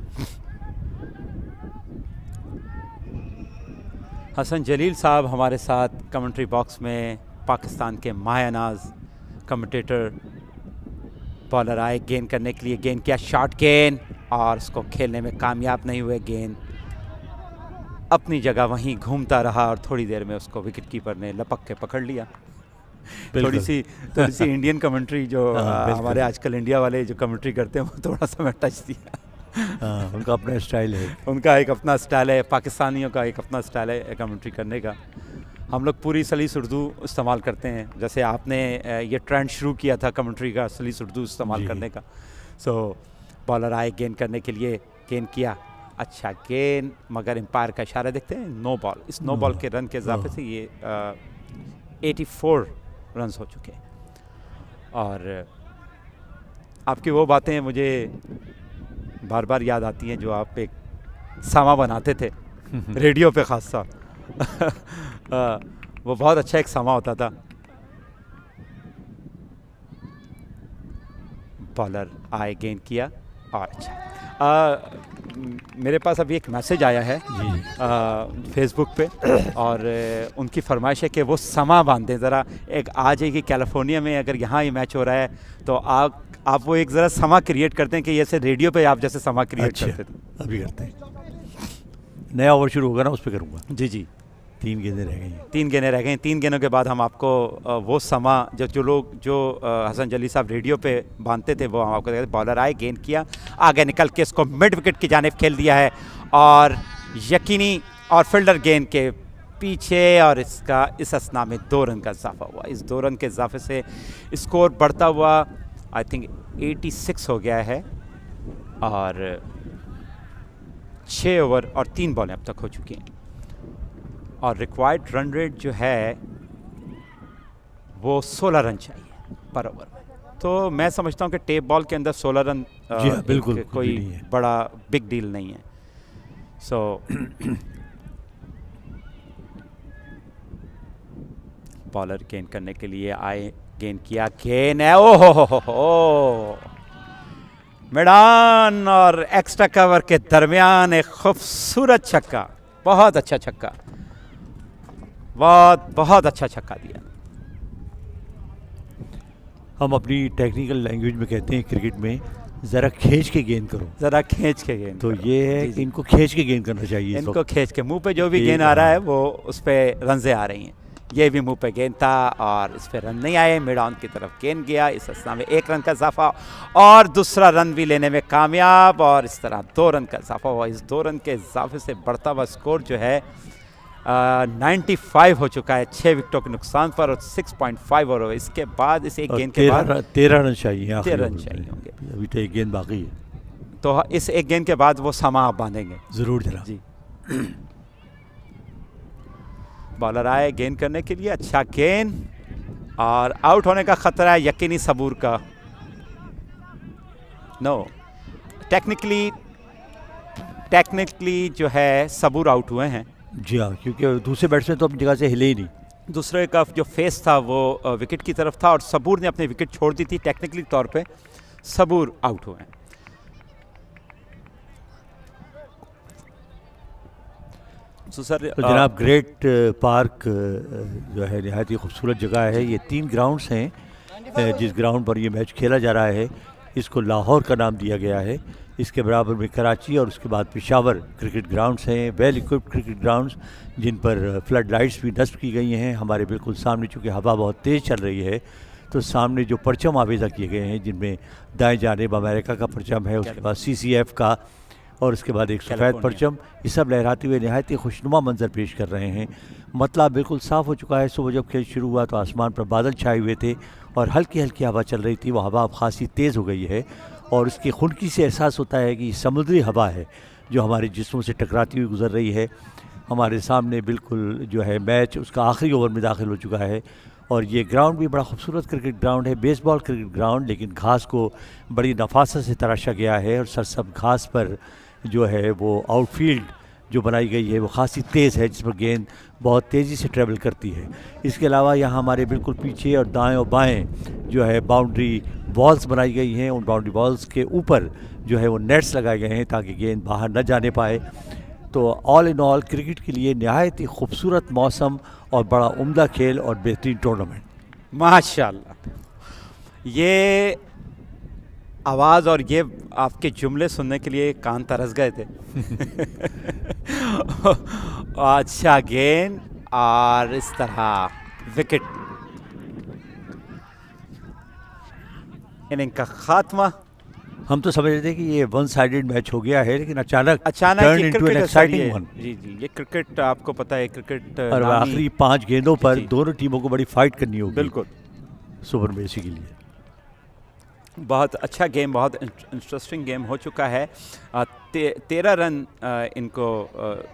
हसन जलील साहब हमारे साथ कमेंट्री बॉक्स में, पाकिस्तान के मायानाज कमेंटेटर। बॉलर आए गेंद करने के लिए, गेंद किया, शॉट, गेंद और उसको खेलने में कामयाब नहीं हुए। गेंद अपनी जगह वहीं घूमता रहा और थोड़ी देर में उसको विकेट कीपर ने लपक के पकड़ लिया। थोड़ी सी इंडियन कमेंट्री जो हमारे आजकल इंडिया वाले जो कमेंट्री करते हैं वो थोड़ा सा मैं टच दिया। उनका अपना स्टाइल है, उनका एक अपना स्टाइल है, पाकिस्तानियों का एक अपना स्टाइल है कमेंट्री करने का। हम लोग पूरी सलीस उर्दू इस्तेमाल करते हैं, जैसे आपने ये ट्रेंड शुरू किया था कमेंट्री का, सलीस उर्दू इस्तेमाल करने का। बॉलर आए गेंद करने के लिए, गेंद किया, अच्छा गेंद, मगर एम्पायर का इशारा देखते हैं, नो बॉल। इस नो बॉल के रन के इजाफे से ये 84 रन हो चुके हैं। और आपकी वो बातें मुझे बार बार याद आती हैं जो आप एक सामा बनाते थे रेडियो पे खासा। वो बहुत अच्छा एक सामा होता था। बॉलर आए गेंद किया और अच्छा मेरे पास अभी एक मैसेज आया है फेसबुक पे और उनकी फरमाइश है कि वो समा बांधें ज़रा। एक आ जाएगी कैलिफोर्निया में, अगर यहाँ ये मैच हो रहा है तो आप वो एक ज़रा समा क्रिएट करते हैं कि जैसे रेडियो पे आप जैसे समा क्रिएट करते थे। अभी करते हैं, नया ओवर शुरू होगा ना उस पर करूँगा। जी 3 गेंदें रह गई हैं। 3 गेंदें रह गई। 3 गेंदों के बाद हम आपको वो समा जो हसन जली साहब रेडियो पे बांधते थे वो हम आपको देखते। बॉलर आए गेंद किया, आगे निकल के इसको मिड विकेट की जानिब खेल दिया है और यकीनी और फील्डर गेंद के पीछे और इसका इस असना में 2 रन का इजाफा हुआ। इस 2 रन के इजाफे से स्कोर बढ़ता हुआ आई थिंक 86 हो गया है और 6 ओवर और 3 बॉलें अब तक हो चुकी हैं और रिक्वायर्ड रन रेट जो है वो 16 रन चाहिए पर ओवर में। तो मैं समझता हूँ कि टेप बॉल के अंदर 16 रन बिल्कुल कोई बड़ा बिग डील नहीं है। बॉलर गेंद करने के लिए आए, गेंद किया, गेंद है, ओहो मैदान और एक्स्ट्रा कवर के दरमियान एक खूबसूरत छक्का, बहुत अच्छा छक्का, बहुत अच्छा छक्का दिया। हम अपनी टेक्निकल लैंग्वेज में कहते हैं क्रिकेट में ज़रा खींच के गेंद करो, ज़रा खींच के गेंद। तो ये है कि इनको खींच के गेंद करना चाहिए। इनको खींच के, मुंह पे जो भी गेंद आ रहा है वो उस पर रन आ रही हैं। ये भी मुंह पे गेंद था और इस पर रन नहीं आए। मिड ऑन की तरफ गेंद गया, इस असना में 1 रन का इजाफा और दूसरा रन भी लेने में कामयाब और इस तरह 2 रन का इजाफा हुआ। इस 2 रन के इजाफे से बढ़ता हुआ स्कोर जो है 95 हो चुका है 6 विकेटों के नुकसान पर और 6.5 ओवर। इसके बाद इस एक गेंद के बाद 13 रन चाहिए। 13 रन चाहिए होंगे। अभी तो एक गेंद बाकी है, तो इस एक गेंद के बाद वो समा आप बांधेंगे ज़रूर जरा जी। बॉलर आए गेंद करने के लिए, अच्छा गेंद और आउट होने का खतरा है यकीनी सबूर का। नो, टेक्निकली जो है सबूर आउट हुए हैं जी हाँ, क्योंकि दूसरे बैट्समैन तो अपनी जगह से हिले ही नहीं। दूसरे का जो फेस था वो विकेट की तरफ था और सबूर ने अपनी विकेट छोड़ दी थी। टेक्निकली तौर पे सबूर आउट हुए हैं। तो सर तो जनाब ग्रेट पार्क जो है नहायत ही खूबसूरत जगह है। ये 3 ग्राउंड्स हैं जिस ग्राउंड पर ये मैच खेला जा रहा है, इसको लाहौर का नाम दिया गया है। इसके बराबर में कराची और उसके बाद पेशावर क्रिकेट ग्राउंड्स हैं, वेल इक्विप्ड क्रिकेट ग्राउंड्स जिन पर फ्लड लाइट्स भी नस्ब की गई हैं। हमारे बिल्कुल सामने चूँकि हवा बहुत तेज़ चल रही है तो सामने जो परचम आवेज़ा किए गए हैं जिनमें दाएं जानिब अमेरिका का परचम है, उसके बाद CCF का और उसके बाद एक सफ़ेद परचम, ये सब लहराते हुए नहायत ही खुशनुमा मंजर पेश कर रहे हैं। मतलब बिल्कुल साफ़ हो चुका है। सुबह जब खेल शुरू हुआ तो आसमान पर बादल छाए हुए थे और हल्की हल्की हवा चल रही थी। वो हवा अब खासी तेज़ हो गई है और उसकी खुनकी से एहसास होता है कि समुद्री हवा है जो हमारे जिस्मों से टकराती हुई गुजर रही है। हमारे सामने बिल्कुल जो है मैच उसका आखिरी ओवर में दाखिल हो चुका है और ये ग्राउंड भी बड़ा खूबसूरत क्रिकेट ग्राउंड है, बेसबॉल क्रिकेट ग्राउंड, लेकिन घास को बड़ी नफासत से तराशा गया है और सरसब्ज़ घास पर जो है वो आउटफील्ड जो बनाई गई है वो खासी तेज़ है जिस पर गेंद बहुत तेज़ी से ट्रेवल करती है। इसके अलावा यहाँ हमारे बिल्कुल पीछे और दाएं और बाएं जो है बाउंड्री वॉल्स बनाई गई हैं। उन बाउंड्री वॉल्स के ऊपर जो है वो नेट्स लगाए गए हैं ताकि गेंद बाहर न जाने पाए। तो ऑल इन ऑल क्रिकेट के लिए नहायत ही खूबसूरत मौसम और बड़ा उम्दा खेल और बेहतरीन टूर्नामेंट। माशाल्लाह, ये आवाज़ और ये आपके जुमले सुनने के लिए कान तरस गए थे। अच्छा गेंद और इस तरह विकेट, इनिंग का खात्मा। हम तो समझ रहे थे कि ये वन साइडेड मैच हो गया है, लेकिन अचानक ये क्रिकेट एक्साइटिंग वन। जी जी, ये क्रिकेट आपको पता है, क्रिकेट और आखिरी 5 गेंदों पर जी। दोनों टीमों को बड़ी फाइट करनी होगी बिल्कुल सुपरमेसी के लिए। बहुत अच्छा गेम, बहुत इंटरेस्टिंग गेम हो चुका है। 13 रन इनको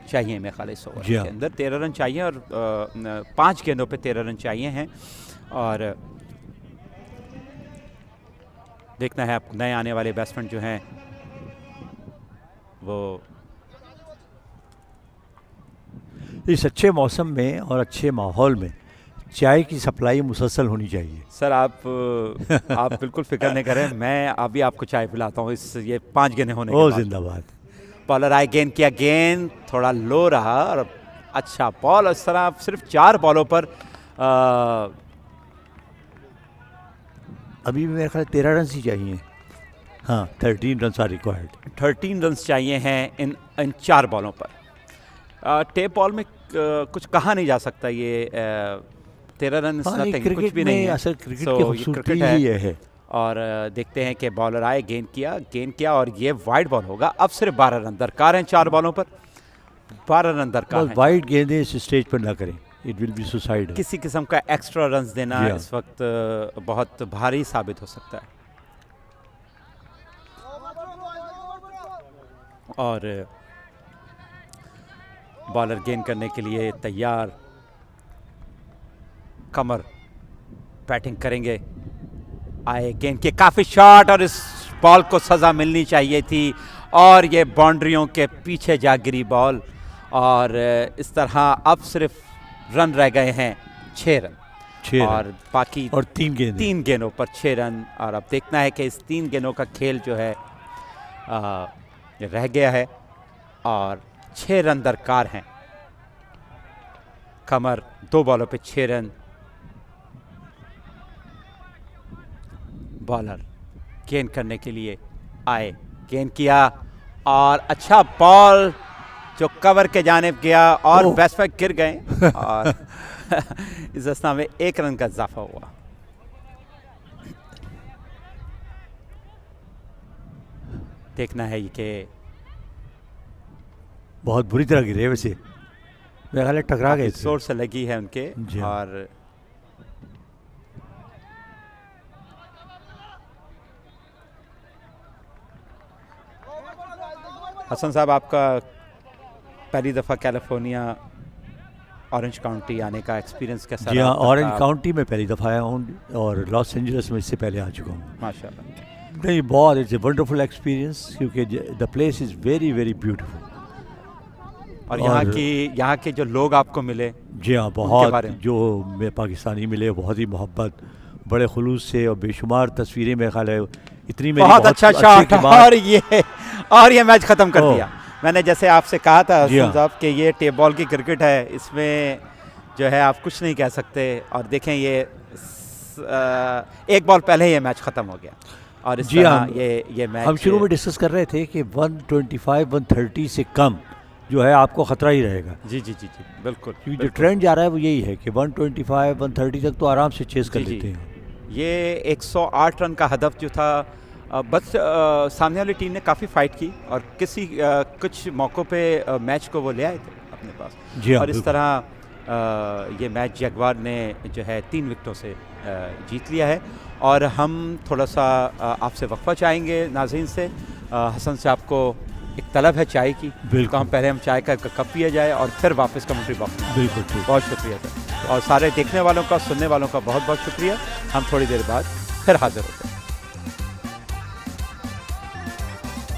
चाहिए मेरे ख्याल इस ओवर के अंदर 13 रन चाहिए और 5 गेंदों पे 13 रन चाहिए हैं। और देखना है आप नए आने वाले बैट्समैन जो हैं वो इस अच्छे मौसम में और अच्छे माहौल में चाय की सप्लाई मुसलसल होनी चाहिए। सर आप बिल्कुल फिक्र नहीं करें, मैं अभी आपको चाय पिलाता हूँ इस ये 5 गेंदें होने के बाद। जिंदाबाद। बॉलर आए, गेंद किया, गेंद थोड़ा लो रहा और अच्छा बॉल। इस तरह सिर्फ 4 बॉलों पर अभी भी मेरे ख्याल 13 रन ही चाहिए। हाँ, 13 रन आर रिक्वायर्ड। 13 रन चाहिए हैं इन 4 बॉलों पर। टेप बॉल में कुछ कहा नहीं जा सकता। ये 13 रन कुछ भी नहीं है। असल क्रिकेट की खूबसूरती ही है। और देखते हैं कि बॉलर आए, गेंद किया और ये वाइड बॉल होगा। अब सिर्फ 12 रन दरकार हैं 4 बॉलों पर, 12 रन दरकार हैं। वाइड गेंदें इस स्टेज पर ना करें, इट विल बी सुसाइड। किसी किस्म का एक्स्ट्रा रन्स देना इस वक्त बहुत भारी साबित हो सकता है। और बॉलर गेंद करने के लिए तैयार, कमर बैटिंग करेंगे। आए, गेंद के काफ़ी शॉट और इस बॉल को सज़ा मिलनी चाहिए थी और ये बाउंड्रियों के पीछे जा गिरी बॉल। और इस तरह अब सिर्फ रन रह गए हैं 6 रन और बाकी और 3 गेंदों पर 6 रन। और अब देखना है कि इस 3 गेंदों का खेल जो है रह गया है और 6 रन दरकार हैं। कमर 2 बॉलों पे 6 रन। बॉलर गेंद करने के लिए आए, गेंद किया और अच्छा बॉल जो कवर के जानिब गया और बैट्समैन गिर गए और इस अवस्था में 1 रन का इजाफा हुआ। देखना है कि बहुत बुरी तरह गिरे, वैसे मेरे ख्याल टकरा गए, जोर से लगी है उनके। और हसन साहब, आपका पहली दफ़ा कैलिफोर्निया ऑरेंज काउंटी आने का एक्सपीरियंस कैसा रहा? जी हाँ, ऑरेंज काउंटी में पहली दफ़ा आया हूँ और लॉस एंजलिस में इससे पहले आ चुका हूँ। माशाल्लाह। नहीं, बहुत इट्स ए वंडरफुल एक्सपीरियंस क्योंकि the place is very very beautiful. और यहाँ के जो लोग आपको मिले, जी हाँ, उनके बहुत बारे में। जो मैं पाकिस्तानी मिले, बहुत ही मोहब्बत, बड़े खुलूस से, और बेशुमार तस्वीरें मेरे ख्याल है इतनी मेरी बहुत अच्छा अच्छे शॉट, के बाद- और ये मैच ख़त्म कर ओह। दिया। मैंने जैसे आपसे कहा था जी हाँ। साहब कि ये टेप बॉल की क्रिकेट है, इसमें जो है आप कुछ नहीं कह सकते। और देखें ये एक बॉल पहले ये मैच ख़त्म हो गया, और इस जी तरह हाँ, ये मैच हम शुरू में डिस्कस कर रहे थे कि 125-130 से कम जो है आपको ख़तरा ही रहेगा, जी बिल्कुल, क्योंकि जो ट्रेंड जा रहा है वो यही है कि 125-130 तक तो आराम से चेस कर जी, जी। लेते हैं। ये 108 रन का हदफ जो था, बस सामने वाली टीम ने काफ़ी फाइट की और कुछ मौक़ों पे मैच को वो ले आए थे अपने पास। जी हाँ, और इस बिल्कुल। तरह ये मैच जगवार ने जो है 3 विकेटों से जीत लिया है। और हम थोड़ा सा आपसे वक्फा चाहेंगे नाज़रीन से। हसन से आपको एक तलब है चाय की, बिल्कुल। तो हम पहले चाय का कप पिया जाए और फिर वापस कमेंट्री बॉक्स में। बिल्कुल ठीक। बहुत शुक्रिया सर, और सारे देखने वालों का, सुनने वालों का बहुत बहुत शुक्रिया। हम थोड़ी देर बाद फिर हाजिर होते हैं।